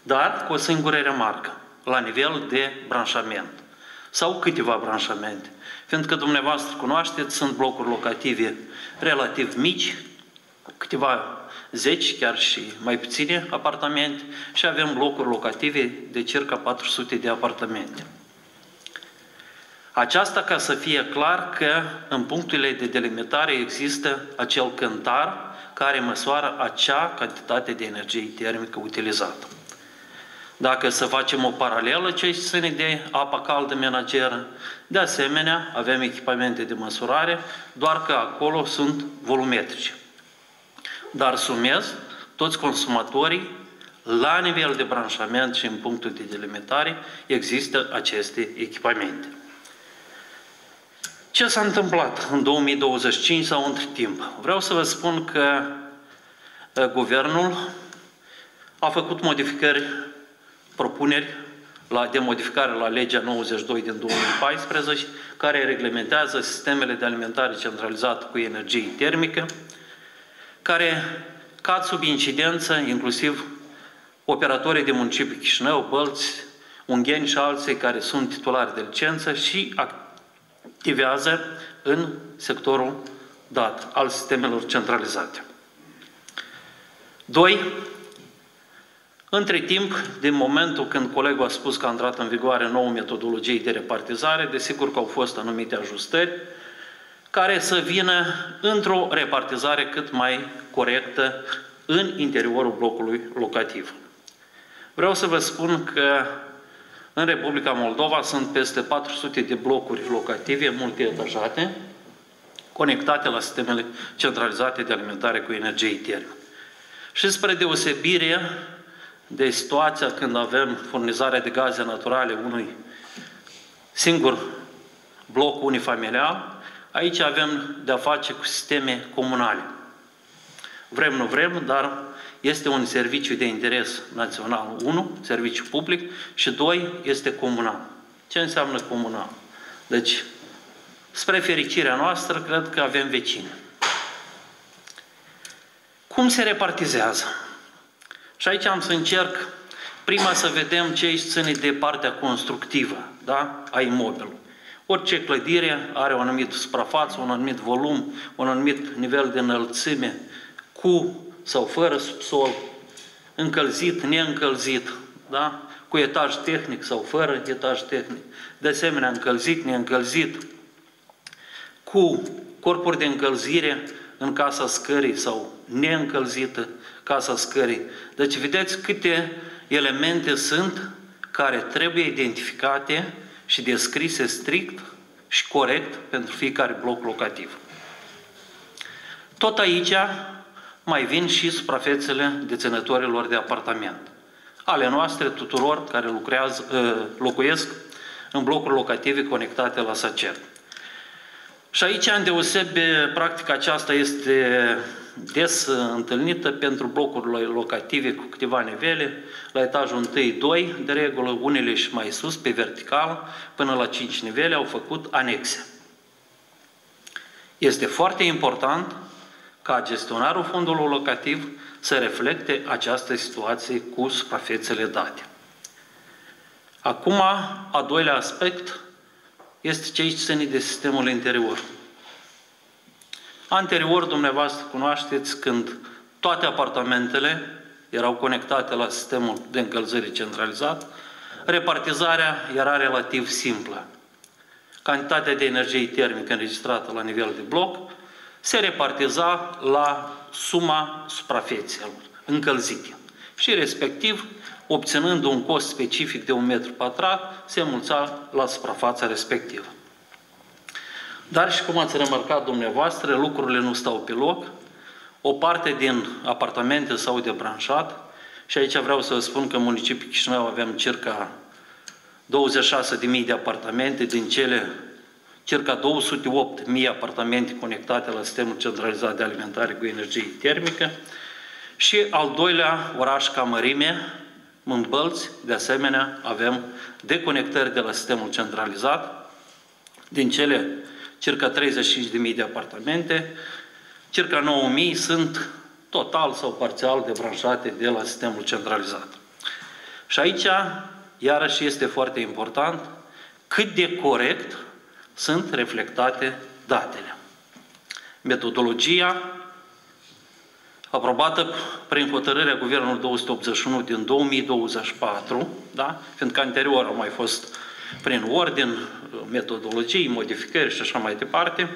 Dar cu o singură remarcă, la nivel de branșament sau câteva branșamente. Fiindcă dumneavoastră cunoașteți, sunt blocuri locative relativ mici, câteva zeci, chiar și mai puține apartamente și avem blocuri locative de circa 400 de apartamente. Aceasta ca să fie clar că în punctele de delimitare există acel cântar care măsoară acea cantitate de energie termică utilizată. Dacă să facem o paralelă ce ține de apa caldă menageră, de asemenea avem echipamente de măsurare, doar că acolo sunt volumetrice. Dar sumez, toți consumatorii, la nivel de branșament și în punctul de delimitare, există aceste echipamente. Ce s-a întâmplat în 2025 sau între timp? Vreau să vă spun că guvernul a făcut modificări, propuneri de modificare la legea 92 din 2014, care reglementează sistemele de alimentare centralizată cu energie termică, care cad sub incidență inclusiv operatorii de municipiul Chișinău, Bălți, Ungheni și alții care sunt titulari de licență și activează în sectorul dat al sistemelor centralizate. 2. Între timp, din momentul când colegul a spus că a intrat în vigoare nouă metodologie de repartizare, desigur că au fost anumite ajustări care să vină într-o repartizare cât mai corectă în interiorul blocului locativ. Vreau să vă spun că în Republica Moldova sunt peste 400 de blocuri locative multietajate conectate la sistemele centralizate de alimentare cu energie termică. Și spre deosebire de situația când avem furnizarea de gaze naturale unui singur bloc unifamilial, aici avem de-a face cu sisteme comunale. Vrem, nu vrem, dar este un serviciu de interes național, 1, serviciu public, și 2, este comunal. Ce înseamnă comunal? Deci, spre fericirea noastră, cred că avem vecini. Cum se repartizează? Și aici am să încerc prima să vedem ce își ține de partea constructivă, da? A imobilului. Orice clădire are o anumită suprafață, un anumit volum, un anumit nivel de înălțime, cu sau fără subsol, încălzit, neîncălzit, da? Cu etaj tehnic sau fără etaj tehnic, de asemenea încălzit, neîncălzit, cu corpuri de încălzire în casa scării sau neîncălzită casa scării. Deci vedeți câte elemente sunt care trebuie identificate și descrise strict și corect pentru fiecare bloc locativ. Tot aici mai vin și suprafețele deținătorilor de apartament, ale noastre tuturor care locuiesc în blocuri locative conectate la SACER. Și aici, îndeosebi, practica aceasta este des întâlnită pentru blocurile locative cu câteva nivele, la etajul 1-2, de regulă, unele și mai sus, pe vertical, până la 5 nivele, au făcut anexe. Este foarte important ca gestionarul fondului locativ să reflecte această situație cu suprafețele date. Acum, a doilea aspect este ce ține de sistemul interior. Anterior, dumneavoastră cunoașteți când toate apartamentele erau conectate la sistemul de încălzire centralizat, repartizarea era relativ simplă. Cantitatea de energie termică înregistrată la nivel de bloc se repartiza la suma suprafețelor încălzite și, respectiv, obținând un cost specific de 1 metru pătrat, se înmulțea la suprafața respectivă. Dar și cum ați remarcat dumneavoastră, lucrurile nu stau pe loc. O parte din apartamente s-au debranșat și aici vreau să vă spun că în municipiul Chișinău avem circa 26.000 de apartamente, din cele circa 208.000 apartamente conectate la sistemul centralizat de alimentare cu energie termică și al doilea oraș ca mărime, în Bălți, de asemenea, avem deconectări de la sistemul centralizat. Din cele circa 35.000 de apartamente, circa 9.000 sunt total sau parțial debranșate de la sistemul centralizat. Și aici, iarăși, este foarte important cât de corect sunt reflectate datele. Metodologia aprobată prin hotărârea Guvernului 281 din 2024, da? Fiindcă anterior au mai fost prin ordin, metodologii, modificări și așa mai departe,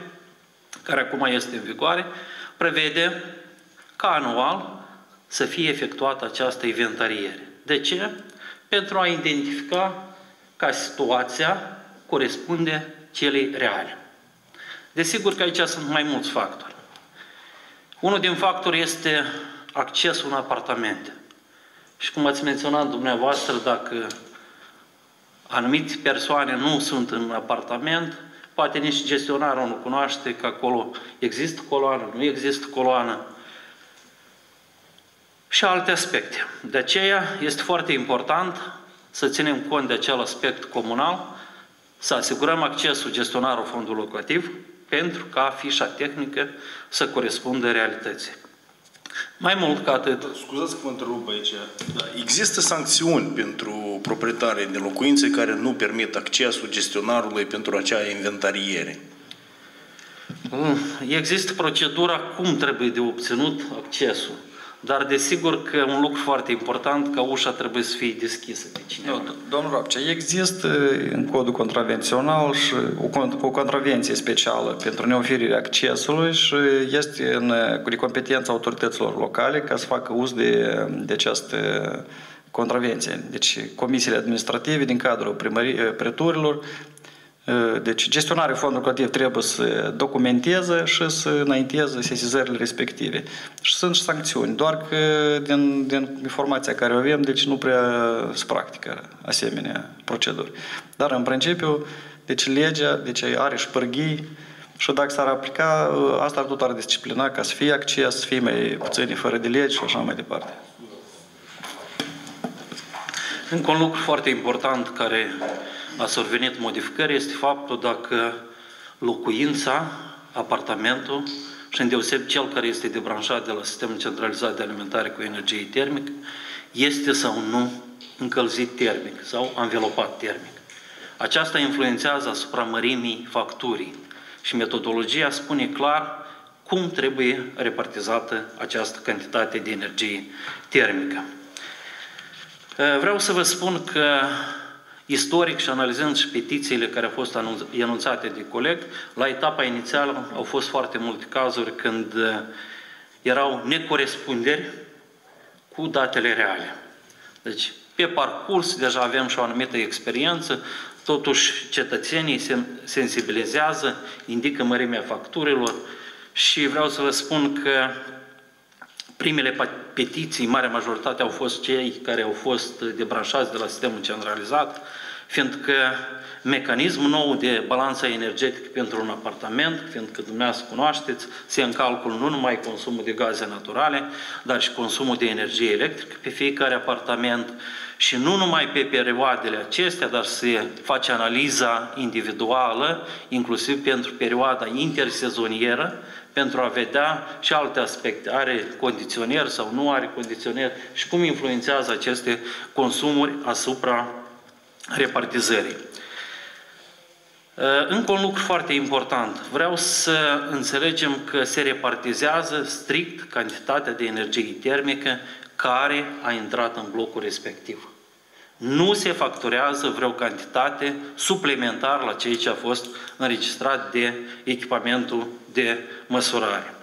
care acum este în vigoare, prevede ca anual să fie efectuată această inventariere. De ce? Pentru a identifica ca situația corespunde celei reale. Desigur că aici sunt mai mulți factori. Unul din factori este accesul în apartamente. Și cum ați menționat dumneavoastră, dacă anumite persoane nu sunt în apartament, poate nici gestionarul nu cunoaște că acolo există coloană, nu există coloană și alte aspecte. De aceea este foarte important să ținem cont de acel aspect comunal, să asigurăm accesul gestionarului fondului locativ pentru ca fișa tehnică să corespundă realității. Mai mult ca atât. Scuzați că mă întrerup aici. Există sancțiuni pentru proprietarii de locuințe care nu permit accesul gestionarului pentru acea inventariere? Există procedura cum trebuie de obținut accesul. Dar desigur că un lucru foarte important, că ușa trebuie să fie deschisă de cineva. Domnul Rapcea, există în codul contravențional și o contravenție specială pentru neoferirea accesului și este de competența autorităților locale ca să facă uz de această contravenție. Deci comisiile administrative din cadrul preturilor. Deci gestionarea fondului locativ trebuie să documenteze și să înainteze sesizările respective. Și sunt și sancțiuni, doar că din informația care o avem, deci nu prea se practică asemenea proceduri. Dar în principiu, deci legea are și pârghii și dacă s-ar aplica, asta tot ar disciplina ca să fie acces, să fie mai puțini fără de legi și așa mai departe. Încă un lucru foarte important care a survenit modificări este faptul dacă locuința, apartamentul și îndeoseb cel care este debranșat de la sistemul centralizat de alimentare cu energie termică este sau nu încălzit termic sau anvelopat termic. Aceasta influențează asupra mărimii facturii și metodologia spune clar cum trebuie repartizată această cantitate de energie termică. Vreau să vă spun că istoric și analizând și petițiile care au fost enunțate de coleg, la etapa inițială au fost foarte multe cazuri când erau necorespunderi cu datele reale. Deci, pe parcurs, deja avem și o anumită experiență, totuși cetățenii se sensibilizează, indică mărimea facturilor și vreau să vă spun că primele petiții, marea majoritate, au fost cei care au fost debranșați de la sistemul centralizat, fiindcă mecanismul nou de balanță energetică pentru un apartament, fiindcă dumneavoastră cunoașteți, se în calcul nu numai consumul de gaze naturale, dar și consumul de energie electrică pe fiecare apartament și nu numai pe perioadele acestea, dar se face analiza individuală, inclusiv pentru perioada intersezonieră, pentru a vedea și alte aspecte. Are condiționer sau nu are condiționer și cum influențează aceste consumuri asupra repartizării. Încă un lucru foarte important. Vreau să înțelegem că se repartizează strict cantitatea de energie termică care a intrat în blocul respectiv. Nu se facturează vreo cantitate suplimentară la ceea ce a fost înregistrat de echipamentul de măsurare.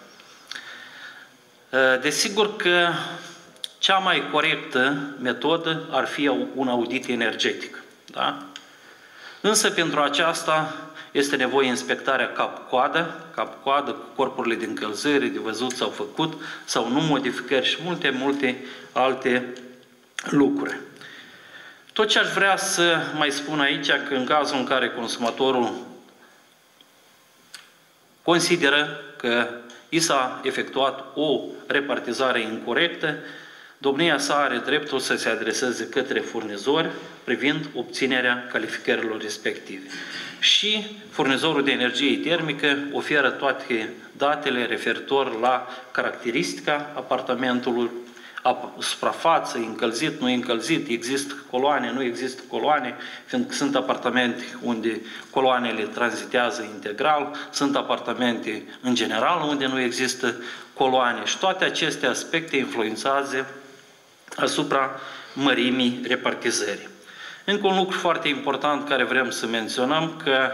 Desigur că cea mai corectă metodă ar fi un audit energetic. Da? Însă pentru aceasta este nevoie inspectarea cap-coadă cu corpurile de încălzire, de văzut sau făcut, sau nu modificări și multe alte lucruri. Tot ce aș vrea să mai spun aici, că în cazul în care consumatorul consideră că i s-a efectuat o repartizare incorectă, domnia sa are dreptul să se adreseze către furnizori privind obținerea calificărilor respective. Și furnizorul de energie termică oferă toate datele referitor la caracteristica apartamentului, suprafață, încălzit, nu încălzit, există coloane, nu există coloane, fiindcă sunt apartamente unde coloanele tranzitează integral, sunt apartamente în general unde nu există coloane și toate aceste aspecte influențează asupra mărimii repartizării. Încă un lucru foarte important care vrem să menționăm, că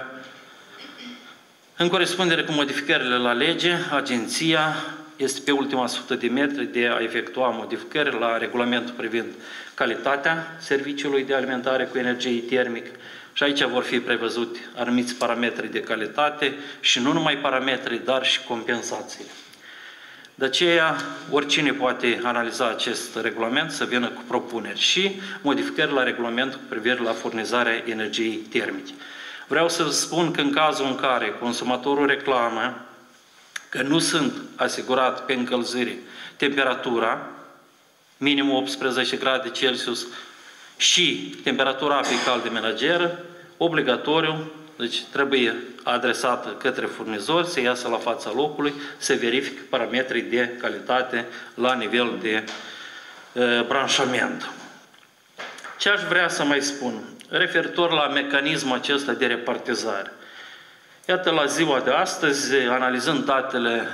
în corespundere cu modificările la lege, agenția este pe ultima 100 de metri de a efectua modificări la regulamentul privind calitatea serviciului de alimentare cu energie termică și aici vor fi prevăzuti anumiți parametri de calitate și nu numai parametri, dar și compensațiile. De aceea, oricine poate analiza acest regulament să vină cu propuneri și modificări la regulamentul cu privire la furnizarea energiei termice. Vreau să spun că în cazul în care consumatorul reclamă că nu sunt asigurat pe încălzire temperatura, minim 18 grade Celsius, și temperatura apei calde menageră, obligatoriu, deci trebuie adresată către furnizori, să iasă la fața locului, să verifice parametrii de calitate la nivel de branșament. Ce aș vrea să mai spun? Referitor la mecanismul acesta de repartizare. Iată, la ziua de astăzi, analizând datele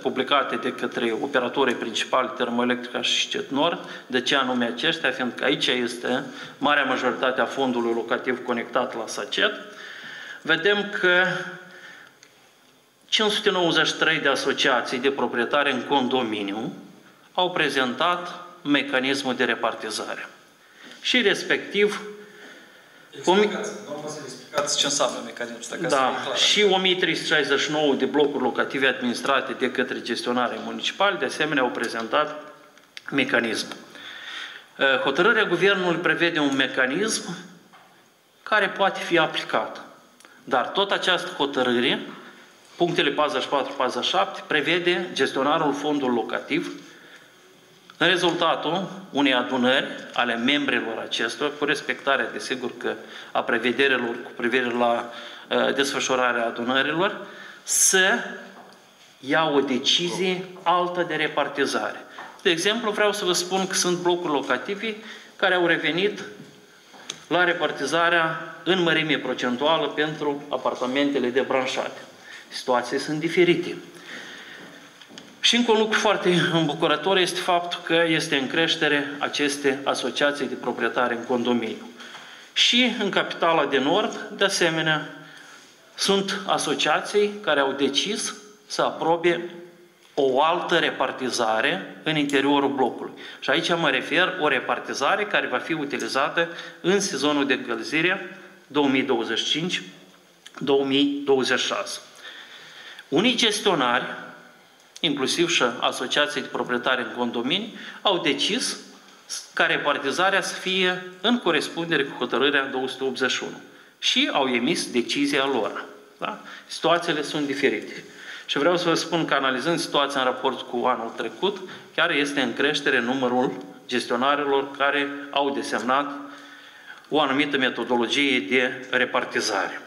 publicate de către operatorii principali Termoelectrica și CET Nord, de ce anume aceștia, fiindcă aici este marea majoritate a fondului locativ conectat la SACET, vedem că 593 de asociații de proprietari în condominiu au prezentat mecanismul de repartizare. Și respectiv Explicați ce înseamnă mecanismul ăsta, da, și 1369 de blocuri locative administrate de către gestionare municipali, de asemenea, au prezentat mecanismul. Hotărârea Guvernului prevede un mecanism care poate fi aplicat. Dar tot această hotărâre, punctele 44-47, prevede gestionarul fondului locativ în rezultatul unei adunări ale membrilor acestora, cu respectarea, desigur, a prevederilor cu privire la desfășurarea adunărilor, să ia o decizie altă de repartizare. De exemplu, vreau să vă spun că sunt blocuri locative care au revenit la repartizarea în mărime procentuală pentru apartamentele debranșate. Situații sunt diferite. Și încă un lucru foarte îmbucurător este faptul că este în creștere aceste asociații de proprietari în condominiu. Și în Capitala de Nord, de asemenea, sunt asociații care au decis să aprobe o altă repartizare în interiorul blocului. Și aici mă refer o repartizare care va fi utilizată în sezonul de încălzire 2025-2026. Unii gestionari, inclusiv și asociații de proprietari în condominii, au decis ca repartizarea să fie în corespundere cu hotărârea 281 și au emis decizia lor. Da? Situațiile sunt diferite. Și vreau să vă spun că analizând situația în raport cu anul trecut, chiar este în creștere numărul gestionarilor care au desemnat o anumită metodologie de repartizare.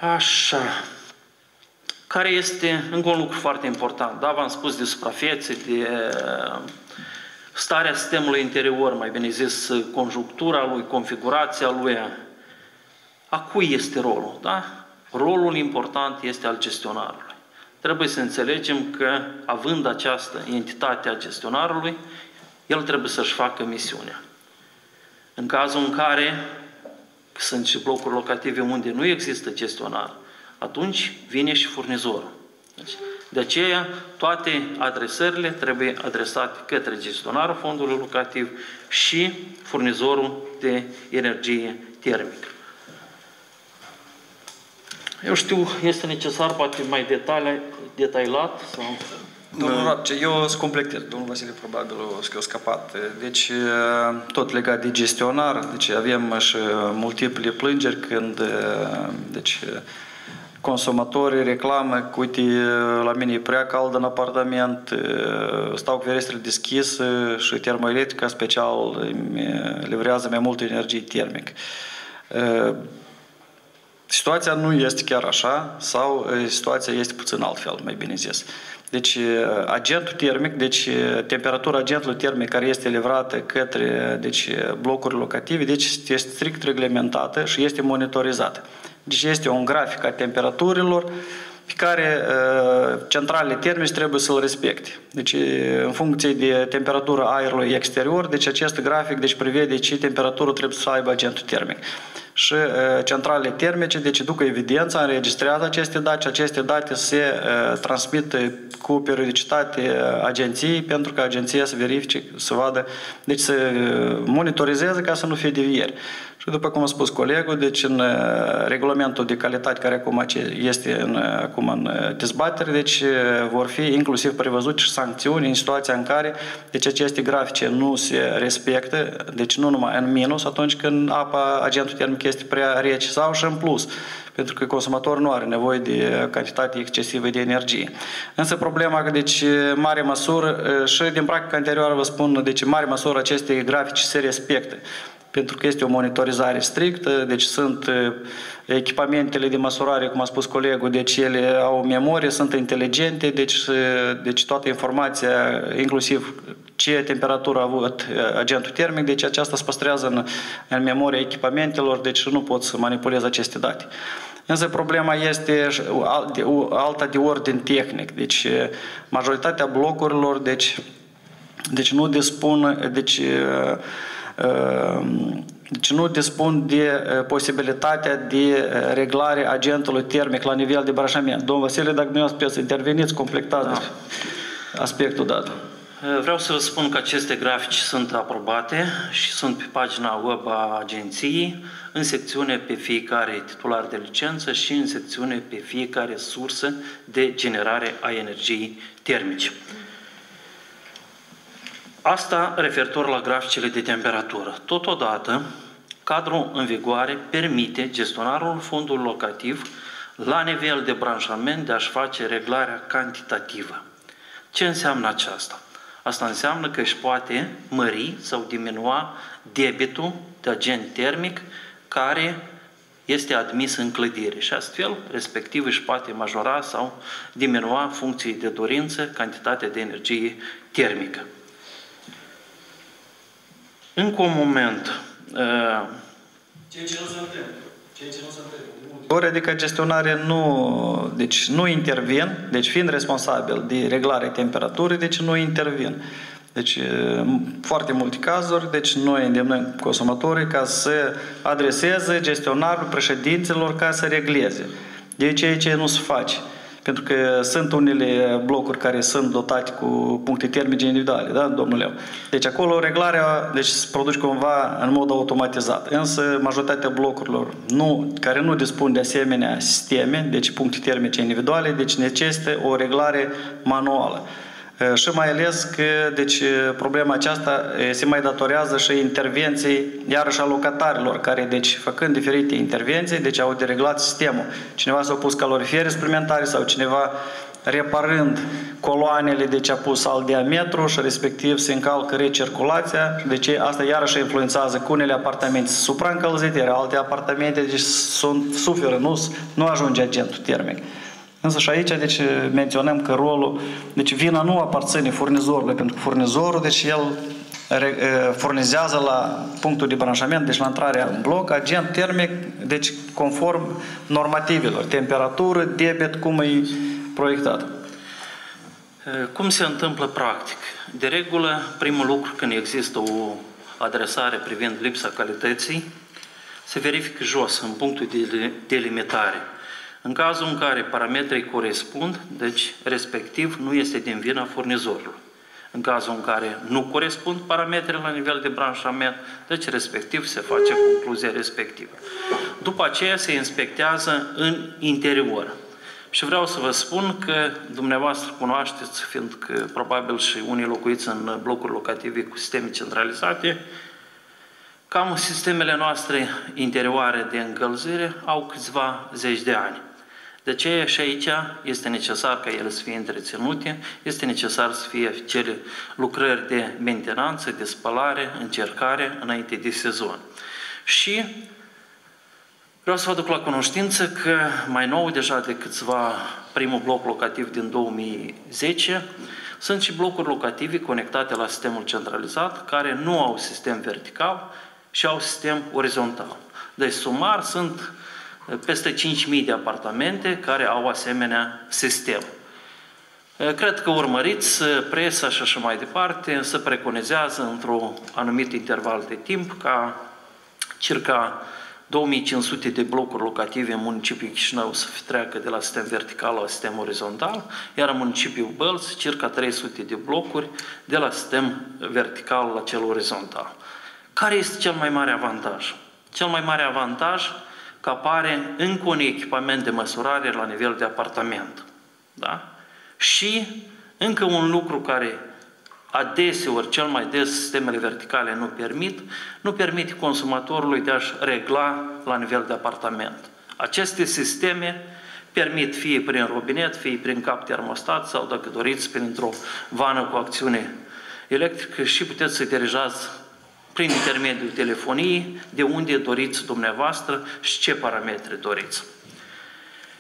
Așa. Care este încă un lucru foarte important. Da, v-am spus de suprafețe, de starea sistemului interior, mai bine zis, conjunctura lui, configurația lui. A cui este rolul? Da? Rolul important este al gestionarului. Trebuie să înțelegem că, având această entitate a gestionarului, el trebuie să-și facă misiunea. În cazul în care sunt și blocuri locative unde nu există gestionar, atunci vine și furnizorul. De aceea, toate adresările trebuie adresate către gestionarul fondului locativ și furnizorul de energie termică. Eu știu, este necesar poate mai detaliat sau... Domnul Rapce, eu să completez, domnul Vasile probabil a scăpat. Deci, tot legat de gestionar, deci avem și multiple plângeri când deci, consumatorii reclamă că, uite, la mine e prea cald în apartament, stau cu ferestrele deschise și Termoelectrica special îmi livrează mai multă energie termică. Situația nu este chiar așa sau situația este puțin altfel, mai bine zis. Deci, agentul termic, deci temperatura agentului termic care este livrată către deci, blocuri locative, deci este strict reglementată și este monitorizată. Deci este un grafic a temperaturilor pe care centralele termice trebuie să-l respecte. Deci, în funcție de temperatura aerului exterior, deci acest grafic deci, prevede ce temperatură trebuie să aibă agentul termic. Și centralele termice, deci duc evidența, înregistrează aceste date și aceste date se transmit cu periodicitate agenției pentru ca agenția să verifice, să vadă, deci să monitorizeze ca să nu fie devieri. Și după cum a spus colegul, deci în regulamentul de calitate care acum este acum în dezbatere, deci vor fi inclusiv prevăzute și sancțiuni în situația în care deci aceste grafice nu se respectă, deci nu numai în minus atunci când apa, agentul termic este prea rece sau și în plus, pentru că consumatorul nu are nevoie de cantitate excesivă de energie. Însă problema că, deci, mare măsură, și din practica anterioară vă spun, deci, mare măsură aceste grafici se respectă. Pentru că este o monitorizare strictă, deci sunt echipamentele de măsurare, cum a spus colegul, deci ele au o memorie, sunt inteligente, deci toată informația, inclusiv ce temperatură a avut agentul termic, deci aceasta se păstrează în memoria echipamentelor, deci nu pot să manipulez aceste date. Însă problema este alta de ordin tehnic, deci majoritatea blocurilor, deci nu dispun, deci nu dispun de posibilitatea de reglare agentului termic la nivel de branșament. Domnul Vasile, dacă dumneavoastră puteți să interveniți, completați aspectul dat. Vreau să vă spun că aceste grafici sunt aprobate și sunt pe pagina web a agenției, în secțiune pe fiecare titular de licență și în secțiune pe fiecare sursă de generare a energiei termice. Asta referitor la graficele de temperatură. Totodată, cadrul în vigoare permite gestionarul fondului locativ la nivel de branșament de a-și face reglarea cantitativă. Ce înseamnă aceasta? Asta înseamnă că își poate mări sau diminua debitul de agent termic care este admis în clădire și astfel, respectiv, își poate majora sau diminua funcții de dorință, cantitatea de energie termică. Încă un moment. Ceea ce nu se întâmplă. Adică gestionarea nu intervin, deci fiind responsabil de reglarea temperaturii, deci nu intervin. Deci, foarte multe cazuri, deci noi îndemnăm consumatorii ca să adreseze gestionarul președinților ca să regleze. De ceea ce nu se face. Pentru că sunt unele blocuri care sunt dotate cu puncte termice individuale, da, domnul Leu? Deci acolo reglarea se produce cumva în mod automatizat. Însă majoritatea blocurilor care nu dispun de asemenea sisteme, deci puncte termice individuale, deci necesită o reglare manuală. Și mai ales că deci, problema aceasta se mai datorează și intervenții iarăși a locatarilor, care, deci, făcând diferite intervenții, deci au dereglat sistemul. Cineva s-a pus calorifere suplimentare sau cineva reparând coloanele, deci a pus alt diametru și respectiv se încalcă recirculația. Deci asta iarăși influențează cu unele apartamente supraîncălzite, iar alte apartamente deci suferă, nu ajunge agentul termic. Însă și aici, deci, menționăm că rolul, deci vina nu aparține furnizorului, pentru că furnizorul, deci el furnizează la punctul de branșament, deci la intrarea în bloc, agent termic, deci conform normativelor, temperatură, debit, cum e proiectat. Cum se întâmplă practic? De regulă, primul lucru când există o adresare privind lipsa calității, se verifică jos, în punctul de delimitare. În cazul în care parametrii corespund, deci respectiv nu este din vina furnizorului. În cazul în care nu corespund parametrele la nivel de branșament, deci respectiv se face concluzia respectivă. După aceea se inspectează în interior. Și vreau să vă spun că dumneavoastră cunoașteți, fiindcă probabil și unii locuiți în blocuri locative cu sisteme centralizate, cam sistemele noastre interioare de încălzire au câțiva zeci de ani. De aceea și aici este necesar ca ele să fie întreținute, este necesar să fie cele lucrări de mentenanță, de spălare, încercare înainte de sezon. Și vreau să vă aduc la cunoștință că mai nou, deja de câțiva, primul bloc locativ din 2010, sunt și blocuri locative conectate la sistemul centralizat, care nu au sistem vertical și au sistem orizontal. Deci, sumar, sunt peste 5.000 de apartamente care au asemenea sistem. Cred că urmăriți presa și așa mai departe, se preconizează într-un anumit interval de timp ca circa 2500 de blocuri locative în municipiul Chișinău să treacă de la sistem vertical la sistem orizontal, iar în municipiul Bălți circa 300 de blocuri de la sistem vertical la cel orizontal. Care este cel mai mare avantaj? Cel mai mare avantaj că apare încă un echipament de măsurare la nivel de apartament. Da? Și încă un lucru care adeseori, cel mai des, sistemele verticale nu permit consumatorului de a-și regla la nivel de apartament. Aceste sisteme permit fie prin robinet, fie prin cap termostat sau, dacă doriți, printr-o vană cu acțiune electrică și puteți să dirijați prin intermediul telefoniei de unde doriți dumneavoastră și ce parametri doriți.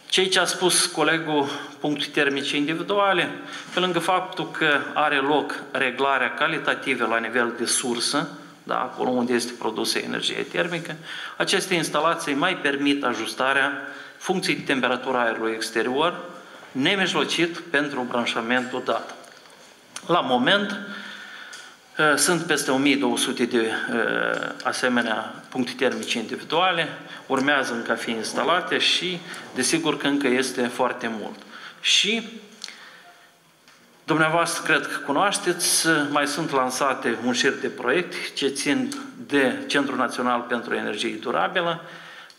Ceea ce a spus colegul, puncte termice individuale, pe lângă faptul că are loc reglarea calitativă la nivel de sursă, da, acolo unde este produsă energie termică, aceste instalații mai permit ajustarea funcției de temperatură aerului exterior, nemijlocit pentru branșamentul dat. La moment, sunt peste 1200 de asemenea puncte termice individuale, urmează încă a fi instalate și, desigur, că încă este foarte mult. Și, dumneavoastră, cred că cunoașteți, mai sunt lansate un șir de proiecte ce țin de Centrul Național pentru Energie Durabilă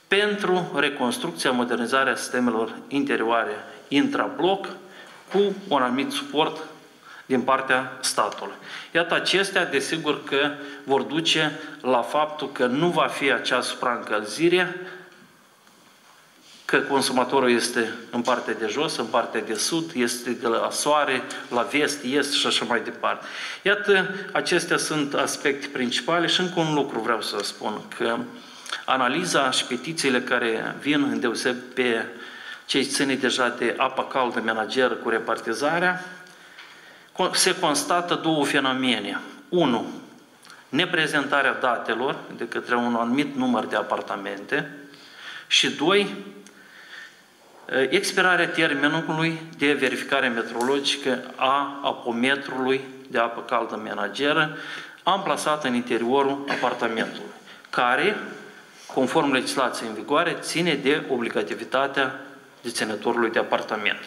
pentru reconstrucția, modernizarea sistemelor interioare intrabloc cu un anumit suport din partea statului. Iată, acestea, desigur că vor duce la faptul că nu va fi acea supraîncălzire, că consumatorul este în partea de jos, în partea de sud, este de la soare, la vest, est și așa mai departe. Iată, acestea sunt aspecte principale și încă un lucru vreau să spun, că analiza și petițiile care vin îndeoseb pe cei ține deja de apă caldă menageră cu repartizarea, se constată două fenomene. 1. Neprezentarea datelor de către un anumit număr de apartamente și 2. Expirarea termenului de verificare metrologică a apometrului de apă caldă menageră amplasat în interiorul apartamentului, care, conform legislației în vigoare, ține de obligativitatea deținătorului de apartament.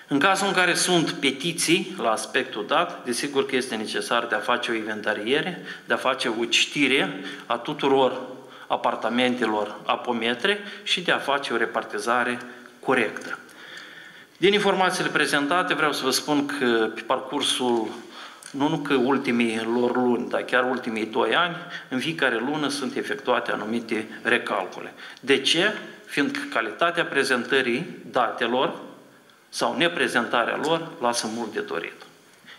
În cazul în care sunt petiții la aspectul dat, desigur că este necesar de a face o inventariere, de a face o citire a tuturor apartamentelor apometre și de a face o repartizare corectă. Din informațiile prezentate vreau să vă spun că pe parcursul, nu că ultimii lor luni, dar chiar ultimii 2 ani, în fiecare lună sunt efectuate anumite recalcule. De ce? Fiindcă calitatea prezentării datelor sau neprezentarea lor lasă mult de dorit.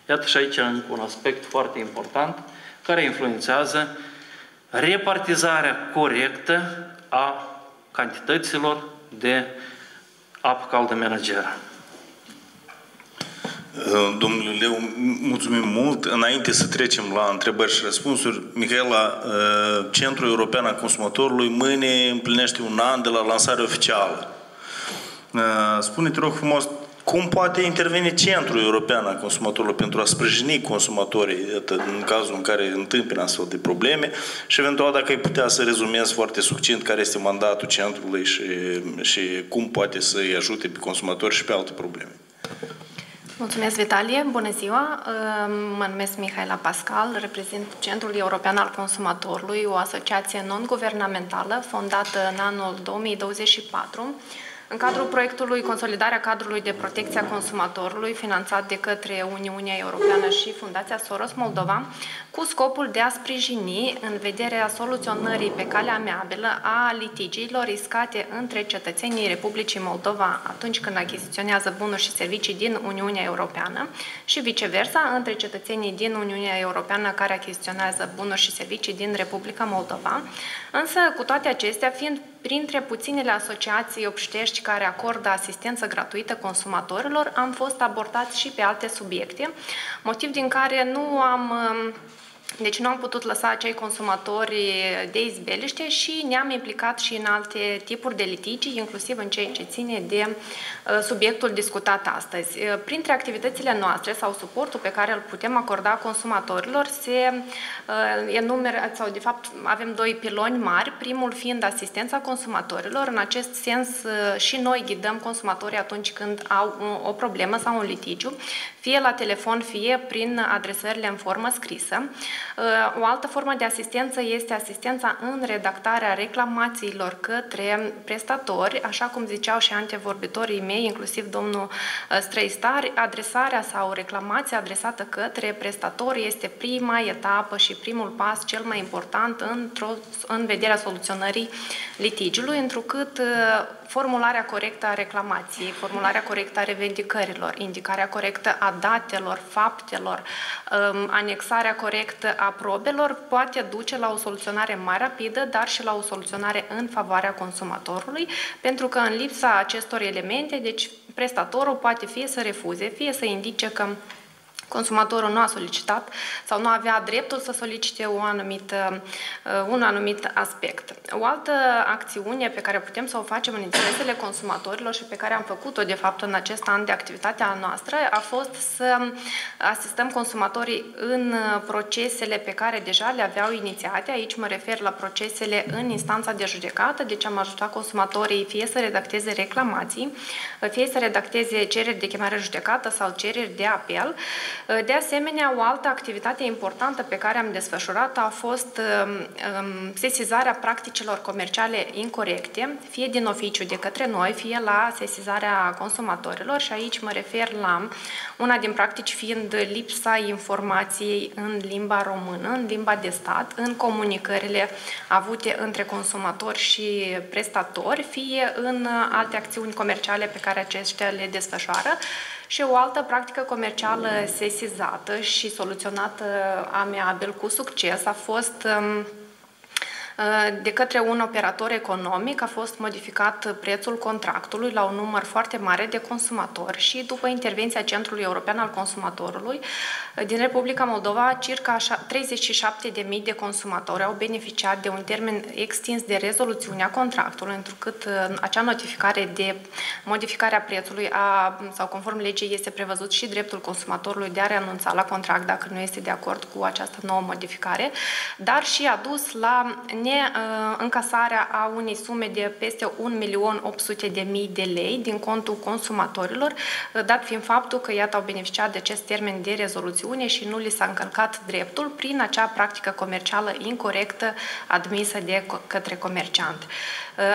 Iată și aici încă un aspect foarte important care influențează repartizarea corectă a cantităților de apă caldă menageră. Domnule Leu, mulțumim mult. Înainte să trecem la întrebări și răspunsuri, Mihaela, Centrul European al Consumatorului mâine împlinește 1 an de la lansarea oficială. Spune-te, rog frumos, cum poate interveni Centrul European al Consumatorului pentru a sprijini consumatorii în cazul în care întâmpină astfel de probleme și eventual dacă ai putea să rezumezi foarte succint care este mandatul Centrului și cum poate să-i ajute pe consumatori și pe alte probleme. Mulțumesc, Vitalie! Bună ziua! Mă numesc Mihaela Pascal, reprezint Centrul European al Consumatorului, o asociație non-guvernamentală fondată în anul 2024, în cadrul proiectului Consolidarea cadrului de protecție a consumatorului, finanțat de către Uniunea Europeană și Fundația Soros Moldova, cu scopul de a sprijini în vederea soluționării pe calea amiabilă a litigiilor riscate între cetățenii Republicii Moldova atunci când achiziționează bunuri și servicii din Uniunea Europeană și viceversa între cetățenii din Uniunea Europeană care achiziționează bunuri și servicii din Republica Moldova. Însă, cu toate acestea, fiind printre puținele asociații obștești care acordă asistență gratuită consumatorilor, am fost abordați și pe alte subiecte, motiv din care nu am putut lăsa acei consumatori de izbeliște și ne-am implicat și în alte tipuri de litigi, inclusiv în ceea ce ține de subiectul discutat astăzi. Printre activitățile noastre sau suportul pe care îl putem acorda consumatorilor se enumeră, sau de fapt avem 2 piloni mari, primul fiind asistența consumatorilor. În acest sens și noi ghidăm consumatorii atunci când au o problemă sau un litigiu, fie la telefon, fie prin adresările în formă scrisă. O altă formă de asistență este asistența în redactarea reclamațiilor către prestatori, așa cum ziceau și antevorbitorii mei, inclusiv domnul Străistar, adresarea sau reclamația adresată către prestatori este prima etapă și primul pas cel mai important în vederea soluționării litigiului, întrucât formularea corectă a reclamației, formularea corectă a revendicărilor, indicarea corectă a datelor, faptelor, anexarea corectă a probelor poate duce la o soluționare mai rapidă, dar și la o soluționare în favoarea consumatorului, pentru că în lipsa acestor elemente, deci prestatorul poate fie să refuze, fie să indice că consumatorul nu a solicitat sau nu avea dreptul să solicite un anumit aspect. O altă acțiune pe care putem să o facem în interesele consumatorilor și pe care am făcut-o, de fapt, în acest an de activitatea noastră, a fost să asistăm consumatorii în procesele pe care deja le aveau inițiate. Aici mă refer la procesele în instanța de judecată, deci am ajutat consumatorii fie să redacteze reclamații, fie să redacteze cereri de chemare judecată sau cereri de apel. De asemenea, o altă activitate importantă pe care am desfășurat a fost sesizarea practicilor comerciale incorecte, fie din oficiu de către noi, fie la sesizarea consumatorilor, și aici mă refer la una din practici fiind lipsa informației în limba română, în limba de stat, în comunicările avute între consumatori și prestatori, fie în alte acțiuni comerciale pe care aceștia le desfășoară. Și o altă practică comercială sesizată și soluționată amiabil cu succes a fost de către un operator economic, a fost modificat prețul contractului la un număr foarte mare de consumatori și după intervenția Centrului European al Consumatorului din Republica Moldova, circa 37.000 de consumatori au beneficiat de un termen extins de rezoluțiune a contractului, întrucât acea notificare de modificare a prețului sau conform legii este prevăzut și dreptul consumatorului de a renunța la contract dacă nu este de acord cu această nouă modificare, dar și a dus la încasarea a unei sume de peste 1.800.000 de lei din contul consumatorilor, dat fiind faptul că, iată, au beneficiat de acest termen de rezoluțiune și nu li s-a încălcat dreptul prin acea practică comercială incorectă admisă de către comerciant.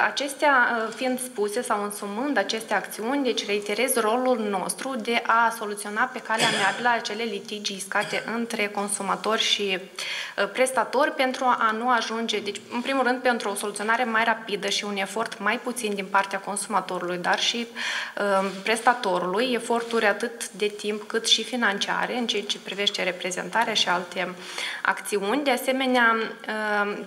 Acestea fiind spuse sau însumând aceste acțiuni, deci reiterez rolul nostru de a soluționa pe calea amiabilă acele litigii iscate între consumatori și prestatori pentru a nu ajunge, deci în primul rând pentru o soluționare mai rapidă și un efort mai puțin din partea consumatorului, dar și prestatorului, eforturi atât de timp cât și financiare în ceea ce privește reprezentarea și alte acțiuni. De asemenea,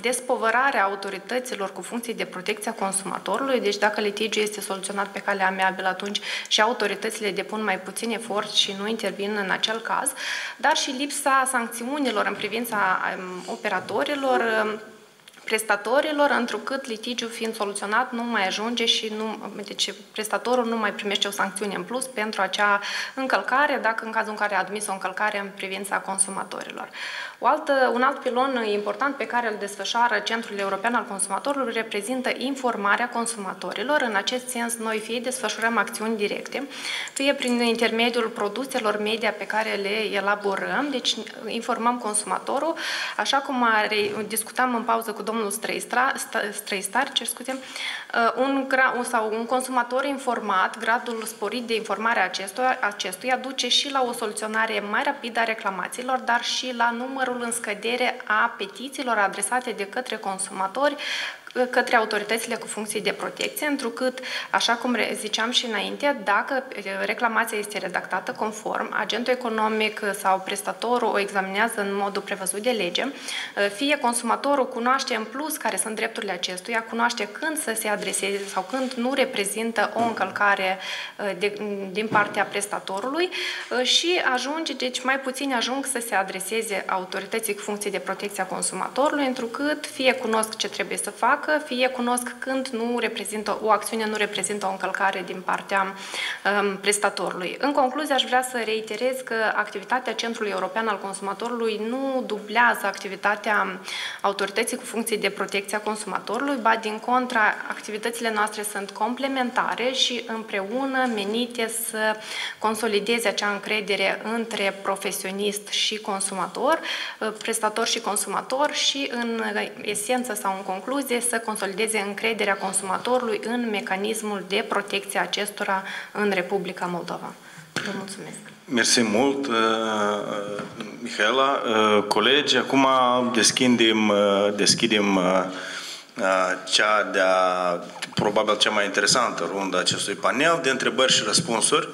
despovărarea autorităților cu funcții de protecție a consumatorului, deci dacă litigiul este soluționat pe calea amiabilă, atunci și autoritățile depun mai puțin efort și nu intervin în acel caz, dar și lipsa sancțiunilor în privința operatorilor, prestatorilor, întrucât litigiul fiind soluționat nu mai ajunge și deci prestatorul nu mai primește o sancțiune în plus pentru acea încălcare, dacă în cazul în care a admis o încălcare în privința consumatorilor. Un alt pilon important pe care îl desfășoară Centrul European al Consumatorului reprezintă informarea consumatorilor. În acest sens, noi fie desfășurăm acțiuni directe, fie prin intermediul produselor media pe care le elaborăm, deci informăm consumatorul, așa cum discutam în pauză cu domnul Străistar, un consumator informat, gradul sporit de informare a acestuia duce și la o soluționare mai rapidă a reclamațiilor, dar și la numărul în scădere a petițiilor adresate de către consumatori către autoritățile cu funcții de protecție, întrucât, așa cum ziceam și înainte, dacă reclamația este redactată conform, agentul economic sau prestatorul o examinează în modul prevăzut de lege, fie consumatorul cunoaște în plus care sunt drepturile acestuia, cunoaște când să se adreseze sau când nu reprezintă o încălcare din partea prestatorului și deci mai puțini ajung să se adreseze autorității cu funcții de protecție a consumatorului, întrucât fie cunosc ce trebuie să facă, facă, fie cunosc când o acțiune nu reprezintă o încălcare din partea prestatorului. În concluzie, aș vrea să reiterez că activitatea Centrului European al Consumatorului nu dublează activitatea autorității cu funcții de protecție a consumatorului, ba din contra, activitățile noastre sunt complementare și împreună menite să consolideze acea încredere între profesionist și consumator, prestator și consumator și în esență sau în concluzie să consolideze încrederea consumatorului în mecanismul de protecție a acestora în Republica Moldova. Vă mulțumesc! Mersi mult, Mihaela. Colegi, acum deschidem probabil cea mai interesantă rundă a acestui panel de întrebări și răspunsuri.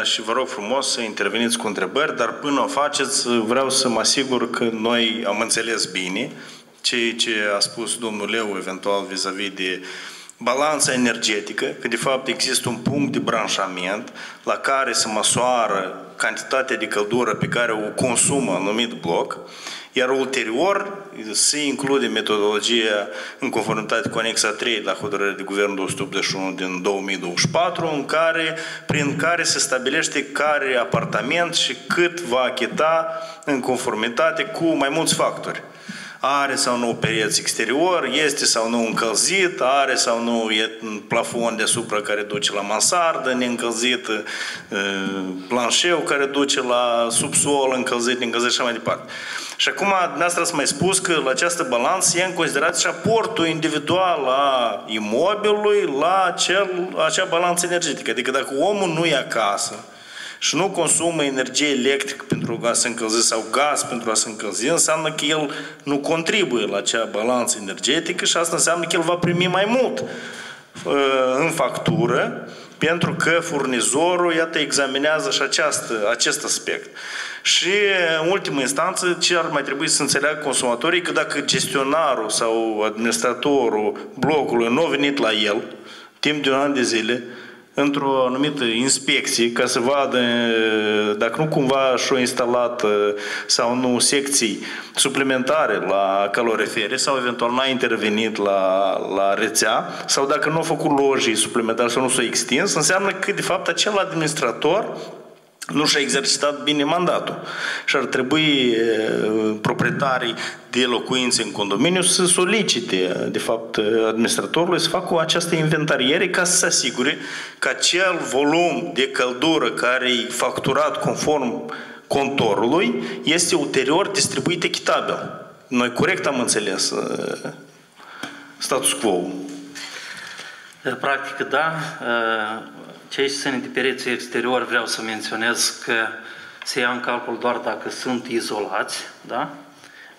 Și vă rog frumos să interveniți cu întrebări, dar până o faceți, vreau să mă asigur că noi am înțeles bine ce a spus domnul Leu, eventual vis-a-vis de balanța energetică, că de fapt există un punct de branșament la care se măsoară cantitatea de căldură pe care o consumă anumit bloc, iar ulterior se include metodologia în conformitate cu anexa 3 la hotărârea de guvern 281 din 2024, prin care se stabilește care apartament și cât va achita în conformitate cu mai mulți factori. Are sau nu pereți exterior, este sau nu încălzit, are sau nu un plafon deasupra care duce la mansardă, neîncălzit, planșeu care duce la subsol, încălzit, neîncălzit și așa mai departe. Și acum, dumneavoastră ați mai spus că la această balanță e în considerat și aportul individual a imobilului la acea balanță energetică. Adică dacă omul nu e acasă și nu consumă energie electrică pentru a se încălzi sau gaz pentru a se încălzi, înseamnă că el nu contribuie la acea balanță energetică și asta înseamnă că el va primi mai mult în factură, pentru că furnizorul, iată, examinează și acest aspect. Și, în ultimă instanță, ce ar mai trebui să înțeleagă consumatorii, că dacă gestionarul sau administratorul blocului nu a venit la el, timp de un an de zile, într-o anumită inspecție, ca să vadă dacă nu cumva și-au instalat sau nu secții suplimentare la calorifere sau eventual n-a intervenit la rețea sau dacă nu a făcut lojii suplimentare sau nu s-a extins, înseamnă că de fapt acel administrator nu și-a exercitat bine mandatul. Și ar trebui proprietarii de locuințe în condominiu să solicite, de fapt, administratorului să facă această inventariere ca să se asigure că acel volum de căldură care e facturat conform contorului este ulterior distribuit echitabil. Noi corect am înțeles status quo. Practic, da. Cei ce țin de pereții exterior vreau să menționez că se ia în calcul doar dacă sunt izolați, da?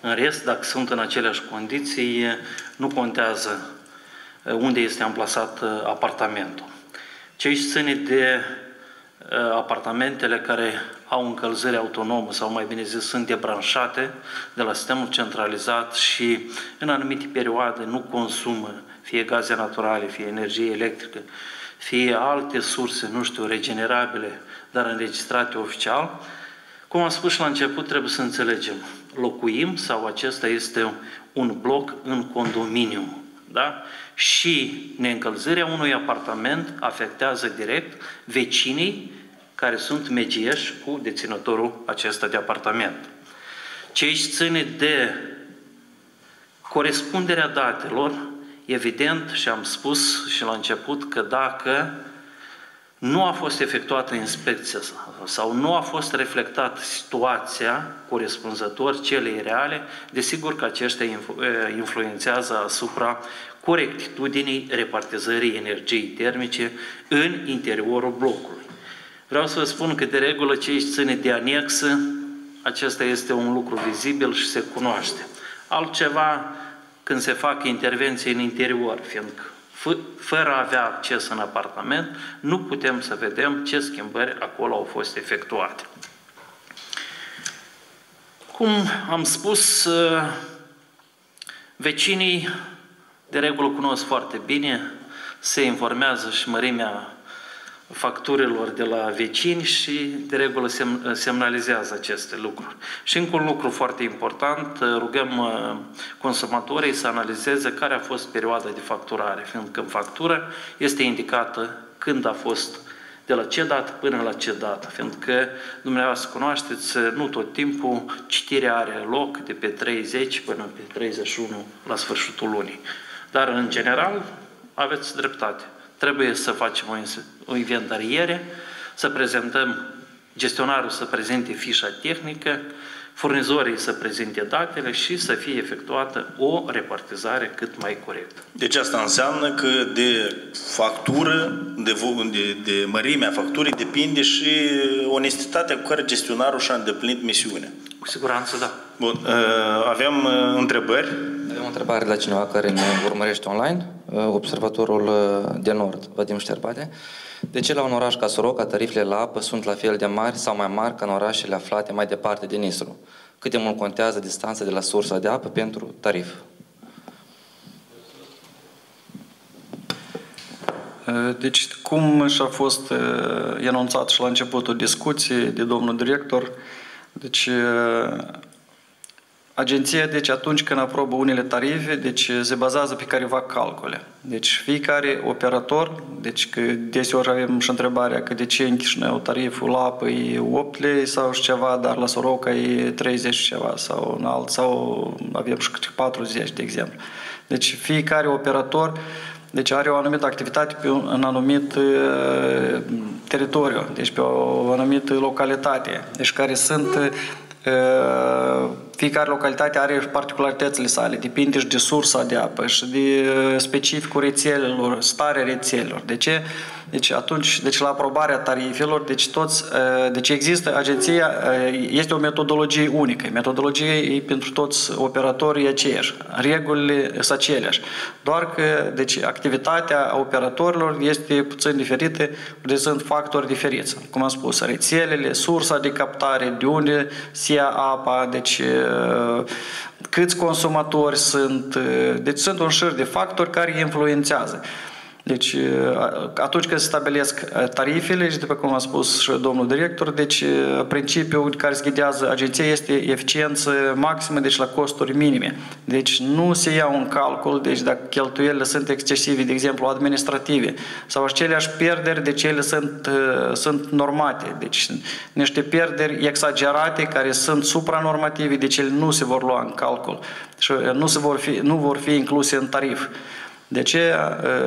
În rest, dacă sunt în aceleași condiții, nu contează unde este amplasat apartamentul. Cei ce țin de apartamentele care au încălzire autonomă sau mai bine zis sunt debranșate de la sistemul centralizat și în anumite perioade nu consumă fie gaze naturale, fie energie electrică, fie alte surse, nu știu, regenerabile, dar înregistrate oficial. Cum am spus și la început, trebuie să înțelegem. Locuim sau acesta este un bloc în condominiu, da? Și neîncălzirea unui apartament afectează direct vecinii care sunt megieși cu deținătorul acesta de apartament. Cei ce ține de corespunderea datelor, evident, și am spus și la început că dacă nu a fost efectuată inspecția sau nu a fost reflectată situația corespunzător celei reale, desigur că aceștia influențează asupra corectitudinii repartizării energiei termice în interiorul blocului. Vreau să vă spun că de regulă ce ține de anexă, acesta este un lucru vizibil și se cunoaște. Altceva când se fac intervenții în interior, fiindcă fără a avea acces în apartament, nu putem să vedem ce schimbări acolo au fost efectuate. Cum am spus, vecinii de regulă cunosc foarte bine, se informează și mărimea facturilor de la vecini și de regulă semnalizează aceste lucruri. Și încă un lucru foarte important, rugăm consumatorii să analizeze care a fost perioada de facturare, fiindcă în factură este indicată când a fost, de la ce dată până la ce dată, fiindcă dumneavoastră cunoașteți, nu tot timpul citirea are loc de pe 30 până pe 31 la sfârșitul lunii. Dar, în general, aveți dreptate. Trebuie să facem o inventariere, să prezentăm, gestionarul să prezinte fișa tehnică, furnizorii să prezinte datele și să fie efectuată o repartizare cât mai corectă. Deci asta înseamnă că de factură, de mărimea facturii depinde și onestitatea cu care gestionarul și-a îndeplinit misiunea. Cu siguranță, da. Bun, aveam întrebări? Avem o întrebare la cineva care ne urmărește online, observatorul de Nord, Vadim Șterbate. De ce la un oraș ca Soroca tarifele la apă sunt la fel de mari sau mai mari ca în orașele aflate mai departe de Nistru? Cât de mult contează distanța de la sursa de apă pentru tarif? Deci, cum și-a fost enunțat și la începutul discuției de domnul director, deci agenția, deci atunci când aprobă unele tarife, deci se bazează pe careva calcule. Deci fiecare operator, deci că deseori avem și întrebarea că de ce în Chișinău tariful la apă e 8 lei sau și ceva, dar la Soroca e 30 și ceva sau în alt, sau avem și 40 de exemplu. Deci fiecare operator deci are o anumită activitate pe un anumit teritoriu, deci pe o anumită localitate, deci care sunt fiecare localitate are particularitățile sale, depinde și de sursa de apă și de specificul rețelelor, starea rețelelor. De ce? Deci atunci, deci la aprobarea tarifelor, deci există agenția, este o metodologie unică. Metodologia e pentru toți operatorii aceeași. Regulile sunt aceleași. Doar că deci activitatea operatorilor este puțin diferită, deci sunt factori diferiți. Cum am spus, rețelele, sursa de captare, de unde se ia apa, deci câți consumatori sunt, deci sunt un șir de factori care influențează. Deci, atunci când se stabilesc tarifele, și după cum a spus și domnul director, deci principiul care se ghidează agenția este eficiență maximă, deci la costuri minime. Deci nu se ia un calcul, deci dacă cheltuielile sunt excesive, de exemplu administrative, sau aceleași pierderi, deci ele sunt normate. Deci niște pierderi exagerate care sunt supranormative, deci ele nu se vor lua în calcul și nu vor fi incluse în tarif. De ce,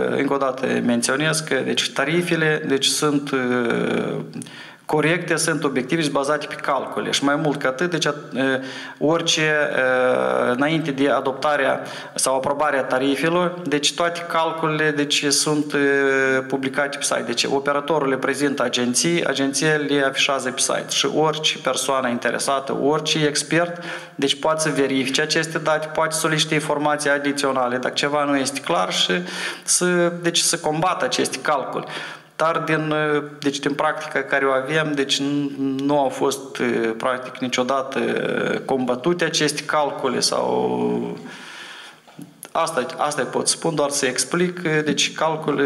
încă o dată menționez că deci, tarifele deci, sunt corecte, sunt obiective și bazate pe calcule. Și mai mult ca atât, deci, orice, înainte de adoptarea sau aprobarea tarifelor, deci toate calculele deci, sunt publicate pe site. Deci operatorul le prezintă agenții, agenția le afișează pe site. Și orice persoană interesată, orice expert, deci poate să verifice aceste date, poate solicite informații adiționale dacă ceva nu este clar și să combată aceste calcule. Dar din practica care o avem, deci nu au fost practic niciodată combătute aceste calcule sau... Asta pot spun, doar să explic,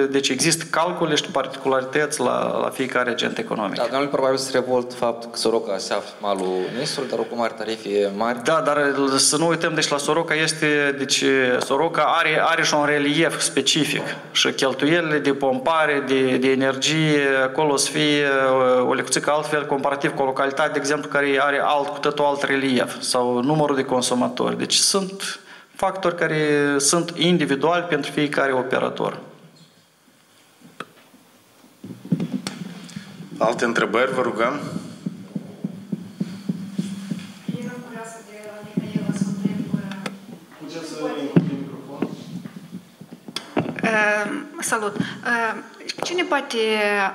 deci există calcule și particularități la fiecare agent economic. Da, domnule, probabil se revolt faptul că Soroca se află malul Nistru, dar oricum are tarife mari. Da, dar să nu uităm, deci la Soroca Soroca are și un relief specific și cheltuielile de pompare, de energie, acolo o să fie o lecțică altfel comparativ cu o localitate, de exemplu, care are cu totul alt relief sau numărul de consumatori. Deci sunt factori care sunt individuali pentru fiecare operator. Alte întrebări, vă rugăm? Eram curioasă de la Mihaela să întreb... Puteți să introduceți microfonul? Salut! Cine poate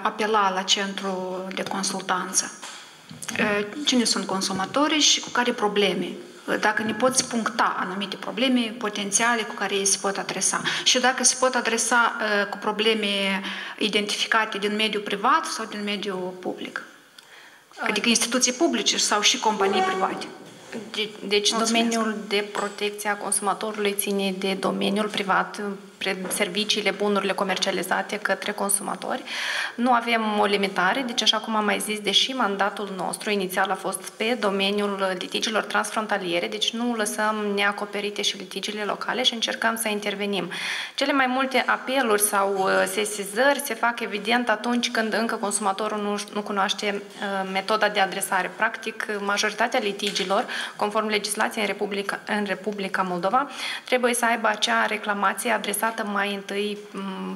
apela la centru de consultanță? Cine sunt consumatorii și cu care probleme? Dacă ne poți puncta anumite probleme potențiale cu care ei se pot adresa și dacă se pot adresa cu probleme identificate din mediul privat sau din mediul public. Adică instituții publice sau și companii private. Deci domeniul de protecție a consumatorului ține de domeniul privat serviciile, bunurile comercializate către consumatori. Nu avem o limitare, deci așa cum am mai zis, deși mandatul nostru inițial a fost pe domeniul litigiilor transfrontaliere, deci nu lăsăm neacoperite și litigiile locale și încercăm să intervenim. Cele mai multe apeluri sau sesizări se fac evident atunci când încă consumatorul nu cunoaște metoda de adresare. Practic, majoritatea litigiilor, conform legislației în Republica Moldova, trebuie să aibă acea reclamație adresată mai întâi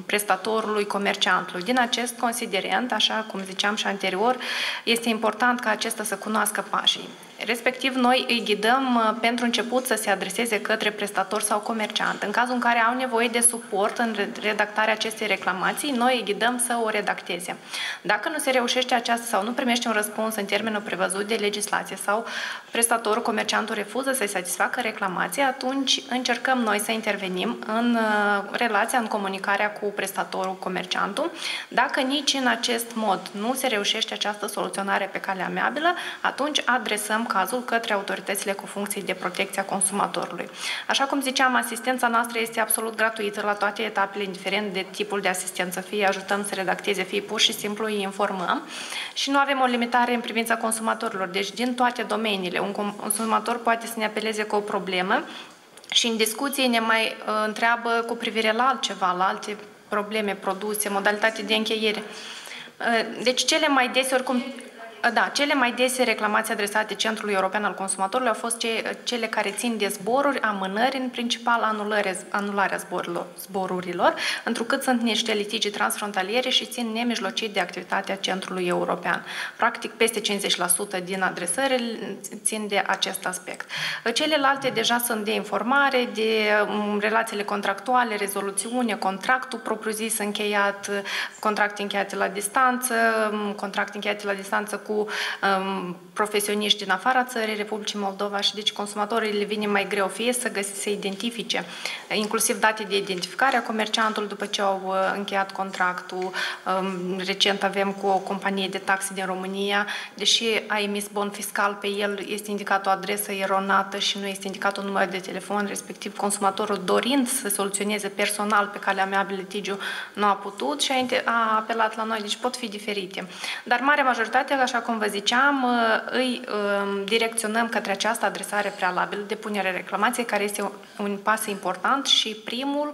prestatorului, comerciantului. Din acest considerent, așa cum ziceam și anterior, este important ca acesta să cunoască pașii. Respectiv, noi îi ghidăm pentru început să se adreseze către prestator sau comerciant. În cazul în care au nevoie de suport în redactarea acestei reclamații, noi îi ghidăm să o redacteze. Dacă nu se reușește aceasta sau nu primește un răspuns în termenul prevăzut de legislație sau prestatorul, comerciantul refuză să-i satisfacă reclamația, atunci încercăm noi să intervenim în relația, în comunicarea cu prestatorul, comerciantul. Dacă nici în acest mod nu se reușește această soluționare pe cale amiabilă, atunci adresăm cazul către autoritățile cu funcții de protecție a consumatorului. Așa cum ziceam, asistența noastră este absolut gratuită la toate etapele, indiferent de tipul de asistență. Fie ajutăm să redacteze, fie pur și simplu îi informăm și nu avem o limitare în privința consumatorilor. Deci, din toate domeniile, un consumator poate să ne apeleze cu o problemă și în discuție ne mai întreabă cu privire la altceva, la alte probleme, produse, modalitate de încheiere. Deci, cele mai dese, oricum, da, cele mai dese reclamații adresate Centrului European al Consumatorului au fost cele care țin de zboruri, amânări, în principal anularea zborurilor, întrucât sunt niște litigi transfrontaliere și țin nemijlocit de activitatea Centrului European. Practic, peste 50% din adresări țin de acest aspect. Celelalte deja sunt de informare, de relațiile contractuale, rezoluțiune, contractul propriu-zis încheiat, contracte încheiate la distanță, contracte încheiate la distanță cu profesioniști din afara țării Republicii Moldova și deci consumatorii le vine mai greu fie să identifice inclusiv date de identificare a comerciantului după ce au încheiat contractul. Recent avem cu o companie de taxe din România, deși a emis bon fiscal pe el, este indicat o adresă eronată și nu este indicat un număr de telefon, respectiv consumatorul dorind să soluționeze personal pe calea amiabilă litigiu nu a putut și a apelat la noi, deci pot fi diferite. Dar marea majoritate, așa cum vă ziceam, îi direcționăm către această adresare prealabilă, depunerea reclamației, care este un pas important și primul,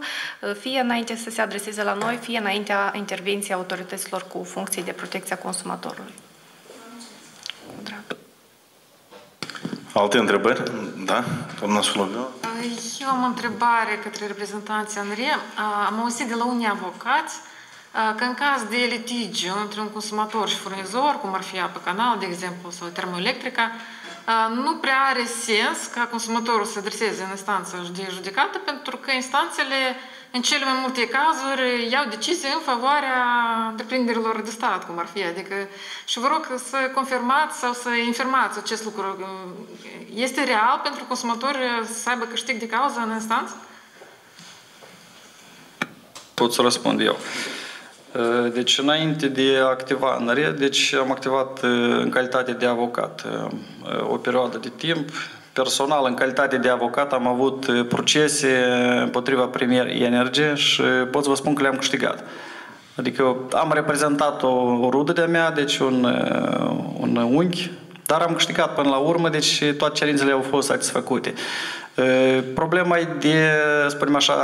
fie înainte să se adreseze la noi, fie înaintea intervenției autorităților cu funcții de protecție a consumatorului. Alte întrebări? Da? Doamna Solovioa? Eu am o întrebare către reprezentanții ANRE. Am auzit de la unii avocați că în caz de litigiu între un consumator și furnizor, cum ar fi apă canal, de exemplu, sau termoelectrica, nu prea are sens ca consumatorul să adreseze în instanță de judecată, pentru că instanțele, în cele mai multe cazuri, iau decizii în favoarea întreprinderilor de stat, cum ar fi. Adică, și vă rog să confirmați sau să infirmați acest lucru. Este real pentru consumatori să aibă câștig de cauză în instanță? Pot să răspund eu. Deci, înainte de a activa ANRE, deci am activat în calitate de avocat o perioadă de timp. Personal, în calitate de avocat, am avut procese împotriva Premier Energy și pot să vă spun că le-am câștigat. Adică am reprezentat o rudă de-a mea, deci un unchi, dar am câștigat până la urmă, deci toate cerințele au fost satisfăcute. Problema e de, spunem așa,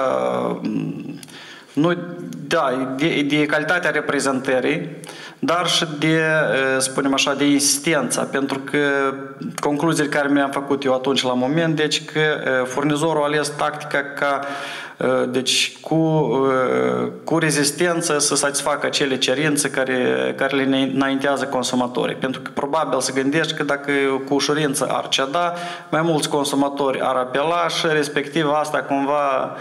nu, da, de calitatea reprezentării, dar și de, spunem așa, de insistența, pentru că concluziile care mi-am făcut eu atunci la moment, deci că furnizorul a ales tactica ca deci cu rezistență să satisfacă acele cerințe care le înaintează consumatorii. Pentru că probabil se gândește că dacă cu ușurință ar ceda, mai mulți consumatori ar apela și respectiv asta cumva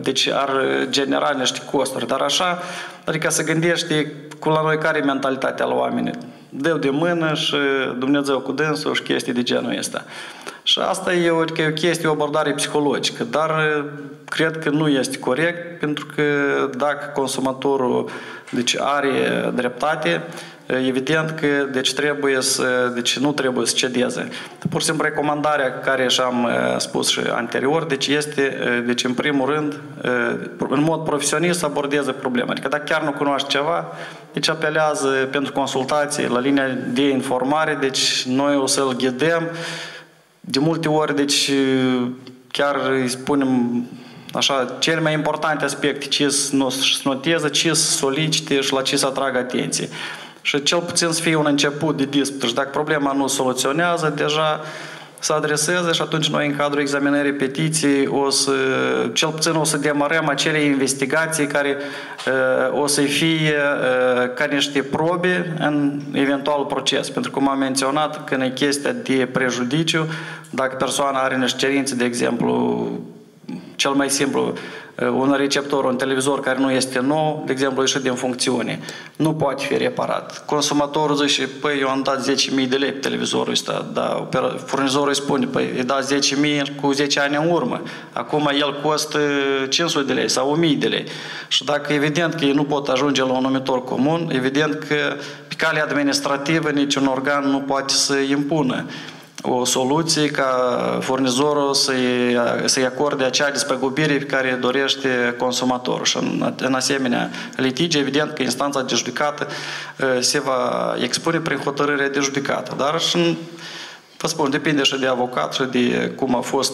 deci ar genera niște costuri. Dar așa, adică se gândește cu la noi care e mentalitatea la oameni. Dă de mână și Dumnezeu cu dânsul și chestii de genul ăsta. Și asta e o chestie, o abordare psihologică, dar cred că nu este corect, pentru că dacă consumatorul deci are dreptate, evident că deci nu trebuie să cedeze. Pur și simplu recomandarea care și-am spus și anterior, deci este, deci în primul rând, în mod profesionist să abordeze problema. Adică dacă chiar nu cunoaște ceva, deci apelează pentru consultații la linia de informare, deci noi o să-l ghidăm. De multe ori, deci chiar îi spunem așa, cele mai importante aspecte, ce să noteze, ce să solicite și la ce să atragă atenție. Și cel puțin să fie un început de disput. Și dacă problema nu soluționează, deja să adreseze și atunci noi în cadrul examinării petiției cel puțin o să demarăm acele investigații care o să fie ca niște probe în eventual proces. Pentru că, cum am menționat, când e chestia de prejudiciu, dacă persoana are niște cerințe, de exemplu, cel mai simplu, un receptor, un televizor care nu este nou, de exemplu, ieșit din funcțiune, nu poate fi reparat. Consumatorul zice, păi, eu am dat 10.000 de lei pe televizorul ăsta, dar furnizorul îi spune, păi, îi dați 10.000 cu 10 ani în urmă. Acum el costă 500 de lei sau 1.000 de lei. Și dacă evident că ei nu pot ajunge la un numitor comun, evident că pe cale administrativă niciun organ nu poate să impună o soluție ca furnizorul să-i acorde acea despăgubire pe care dorește consumatorul. Și în asemenea litigi, evident că instanța de judecată se va expune prin hotărârea de judecată. Dar și, vă spun, depinde și de avocat și de cum au fost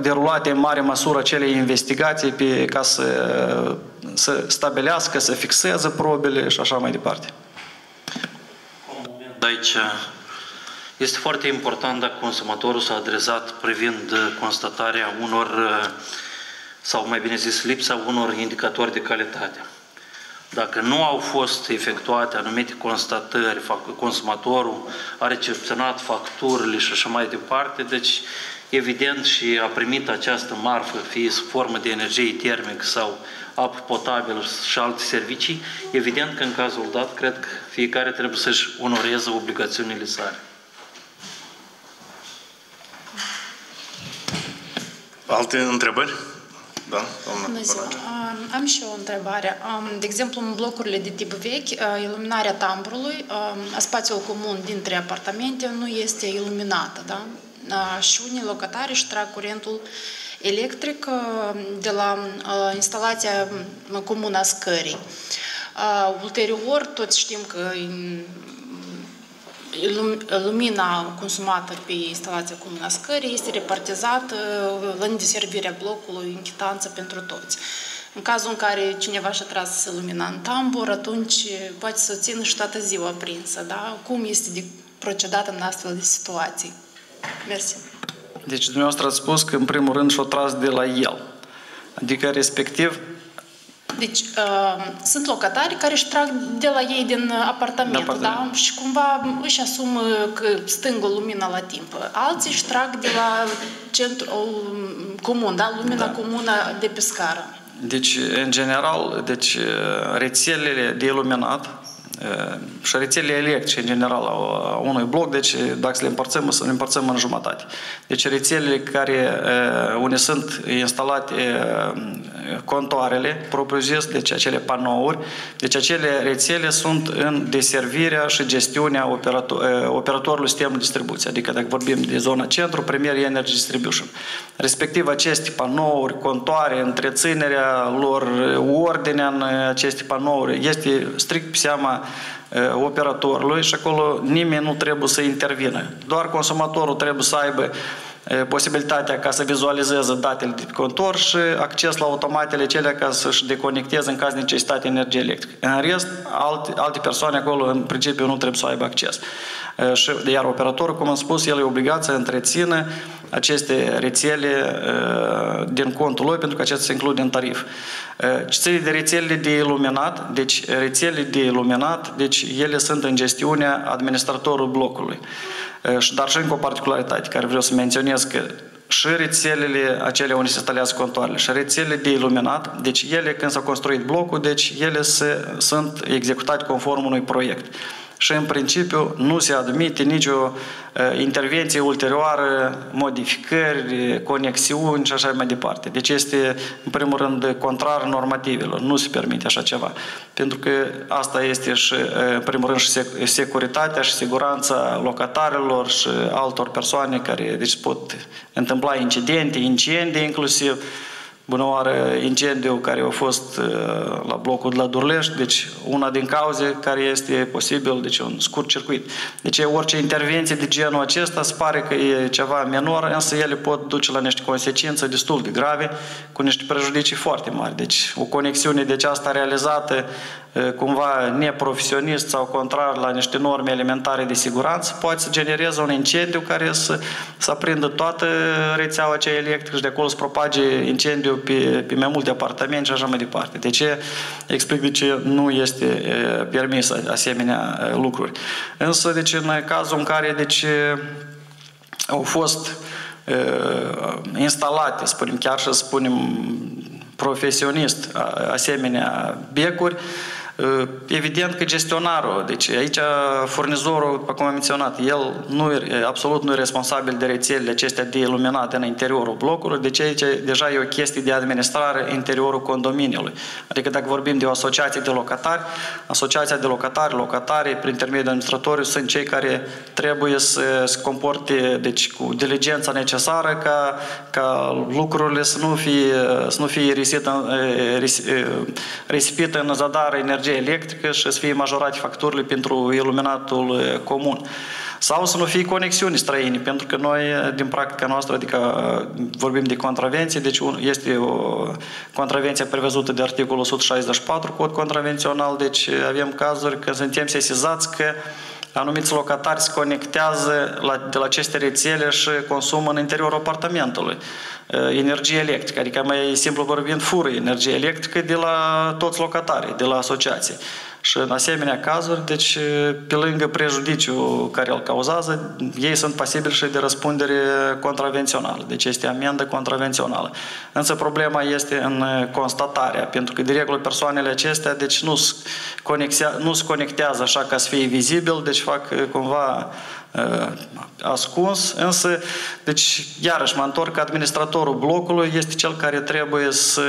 derulate în mare măsură acele investigații ca să stabilească, să fixeze probele și așa mai departe. Aici este foarte important dacă consumatorul s-a adresat privind constatarea unor, sau mai bine zis, lipsa unor indicatori de calitate. Dacă nu au fost efectuate anumite constatări, consumatorul a recepționat facturile și așa mai departe, deci evident și a primit această marfă, fie sub formă de energie termică sau apă potabilă și alte servicii, evident că în cazul dat, cred că fiecare trebuie să-și onoreze obligațiunile sale. Alte întrebări? Da, doamna. Bună ziua. Am și eu o întrebare. De exemplu, în blocurile de tip vechi, iluminarea tamburului, spațiul comun dintre apartamente nu este iluminată, da? Și unii locatari își trag curentul electric de la instalația comună a scării. Ulterior, toți știm că lumina consumată pe instalația comună a scării este repartizată în deservirea blocului în chitanță pentru toți. În cazul în care cineva și-a tras lumina în tambur, atunci poate să o țină și toată ziua aprinsă. Da? Cum este de procedat în astfel de situații? Mersi. Deci dumneavoastră ați spus că în primul rând și-o tras de la el. Adică respectiv. Deci, sunt locatari care își trag de la ei din apartament, da? Și cumva își asumă că stingă lumina la timp. Alții își trag de la centru comun, da? Lumina comună de pe scară. Deci, în general, rețelele de iluminat și rețelele electrice, în general, a unui bloc, deci dacă să le împărțim în jumătate. Deci rețelele unde sunt instalate contoarele propriu-zis, deci acele panouri, deci acele rețele sunt în deservirea și gestiunea operatorului sistemului de distribuție. Adică dacă vorbim de zona centru, Premier Energy Distribution. Respectiv aceste panouri, contoare, întreținerea lor, ordinea în aceste panouri este strict pe seama operatorului și acolo nimeni nu trebuie să intervină. Doar consumatorul trebuie să aibă posibilitatea ca să vizualizeze datele de pe contor și acces la automatele cele ca să-și deconecteze în caz de necesitate energie electrică. În rest, alte persoane acolo în principiu nu trebuie să aibă acces. Iar operatorul, cum am spus, el e obligat să întrețină aceste rețele din contul lui, pentru că acestea se includ în tarif. Ce ține de rețelele de iluminat, deci rețelele de iluminat, deci ele sunt în gestiunea administratorului blocului. Dar și încă o particularitate care vreau să menționez, că și rețelele acelea unde se instalează contoarele și rețelele de iluminat, deci ele când s-a construit blocul, deci ele sunt executate conform unui proiect. Și în principiu nu se admite nicio intervenție ulterioară, modificări, conexiuni și așa mai departe. Deci este, în primul rând, contrar normativelor. Nu se permite așa ceva. Pentru că asta este și, în primul rând, și securitatea și siguranța locatarilor și altor persoane care deci, pot întâmpla incidente, incendii inclusiv. Bună oară, incendiul care a fost la blocul de la Durlești, deci una din cauze care este posibil, deci un scurt circuit. Deci orice intervenție de genul acesta se pare că e ceva minor, însă ele pot duce la niște consecințe destul de grave, cu niște prejudicii foarte mari. Deci o conexiune de aceasta realizată cumva neprofesionist sau contrar la niște norme elementare de siguranță, poate să genereze un incendiu care să aprindă toată rețeaua aceea electrică și de acolo să propage incendiu pe mai multe apartamente și așa mai departe. De ce? Explic de ce nu este permis asemenea lucruri. Însă, deci, în cazul în care deci, au fost instalate, spunem, chiar și spunem profesionist, asemenea becuri, evident că gestionarul, deci aici furnizorul, după cum am menționat, el absolut nu e responsabil de rețelele acestea de iluminate în interiorul blocului, deci aici deja e o chestie de administrare în interiorul condominiului. Adică dacă vorbim de o asociație de locatari, asociația de locatarii, prin intermediul administratorului, sunt cei care trebuie să se comporte deci, cu diligența necesară ca lucrurile să nu fie risipite în zadar energie electrică și să fie majorate facturile pentru iluminatul comun. Sau să nu fie conexiuni străine, pentru că noi, din practica noastră, adică vorbim de contravenție, deci este o contravenție prevăzută de articolul 164, cod contravențional, deci avem cazuri când suntem sesizați că anumiți locatari se conectează de la aceste rețele și consumă în interiorul apartamentului energie electrică, adică mai simplu vorbind fură energie electrică de la toți locatarii, de la asociație. Și în asemenea cazuri, deci pe lângă prejudiciul care îl cauzează, ei sunt pasibili și de răspundere contravențională. Deci este amendă contravențională. Însă problema este în constatarea, pentru că de regulă persoanele acestea deci nu se conectează așa ca să fie vizibil, deci fac cumva ascuns, însă, deci, iarăși mă întorc că administratorul blocului este cel care trebuie să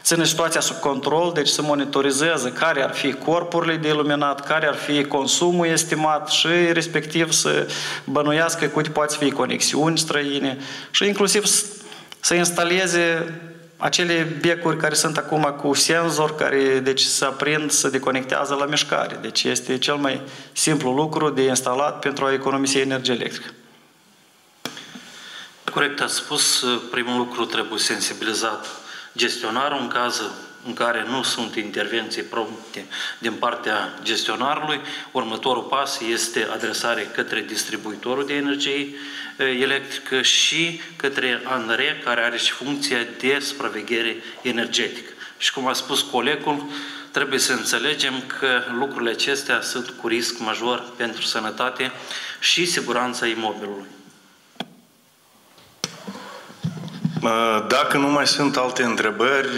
țină situația sub control, deci să monitorizeze care ar fi corpurile de iluminat, care ar fi consumul estimat și respectiv să bănuiască câte poate fi conexiuni străine și inclusiv să instaleze acele becuri care sunt acum cu senzor, care deci se aprind, se deconectează la mișcare. Deci este cel mai simplu lucru de instalat pentru a economisi energie electrică. Corect, ați spus, primul lucru trebuie sensibilizat gestionarul în caz în care nu sunt intervenții prompte din partea gestionarului. Următorul pas este adresare către distribuitorul de energie electrică și către ANRE, care are și funcția de supraveghere energetică. Și cum a spus colegul, trebuie să înțelegem că lucrurile acestea sunt cu risc major pentru sănătate și siguranța imobilului. Dacă nu mai sunt alte întrebări,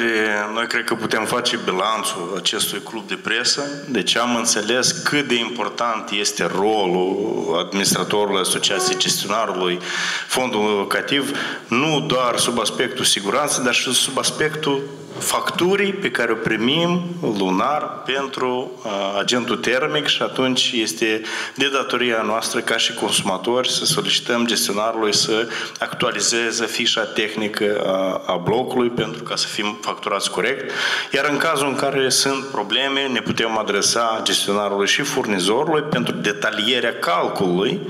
noi cred că putem face bilanțul acestui club de presă. Deci am înțeles cât de important este rolul administratorului asociației, gestionarului fondului locativ, nu doar sub aspectul siguranței, dar și sub aspectul facturii pe care o primim lunar pentru agentul termic și atunci este de datoria noastră ca și consumatori să solicităm gestionarului să actualizeze fișa tehnică a blocului pentru ca să fim facturați corect. Iar în cazul în care sunt probleme, ne putem adresa gestionarului și furnizorului pentru detalierea calculului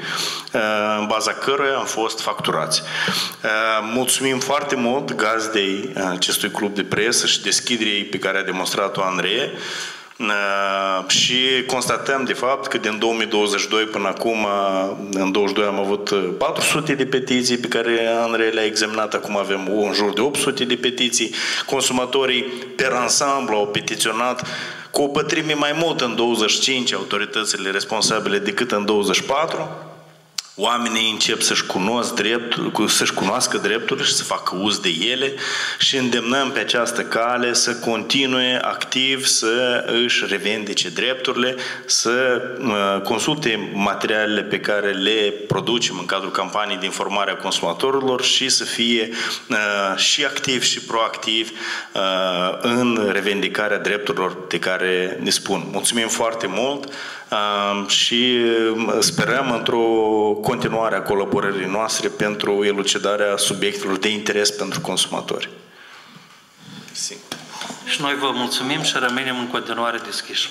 în baza căruia am fost facturați. Mulțumim foarte mult gazdei acestui club de presă și deschiderii pe care a demonstrat-o ANRE și constatăm de fapt că din 2022 până acum, în 2022 am avut 400 de petiții pe care ANRE le-a examinat, acum avem în jur de 800 de petiții. Consumatorii per ansamblu au petiționat cu o pătrime mai mult în 25 autoritățile responsabile decât în 24. oamenii încep să-și cunoască drepturile și să facă uz de ele și îndemnăm pe această cale să continue activ să își revendice drepturile, să consulte materialele pe care le producem în cadrul campaniei de informare a consumatorilor și să fie și activ și proactiv în revendicarea drepturilor de care ne spun. Mulțumim foarte mult și sperăm într-o continuare a colaborării noastre pentru elucidarea subiectelor de interes pentru consumatori. Și noi vă mulțumim și rămânem în continuare deschiși.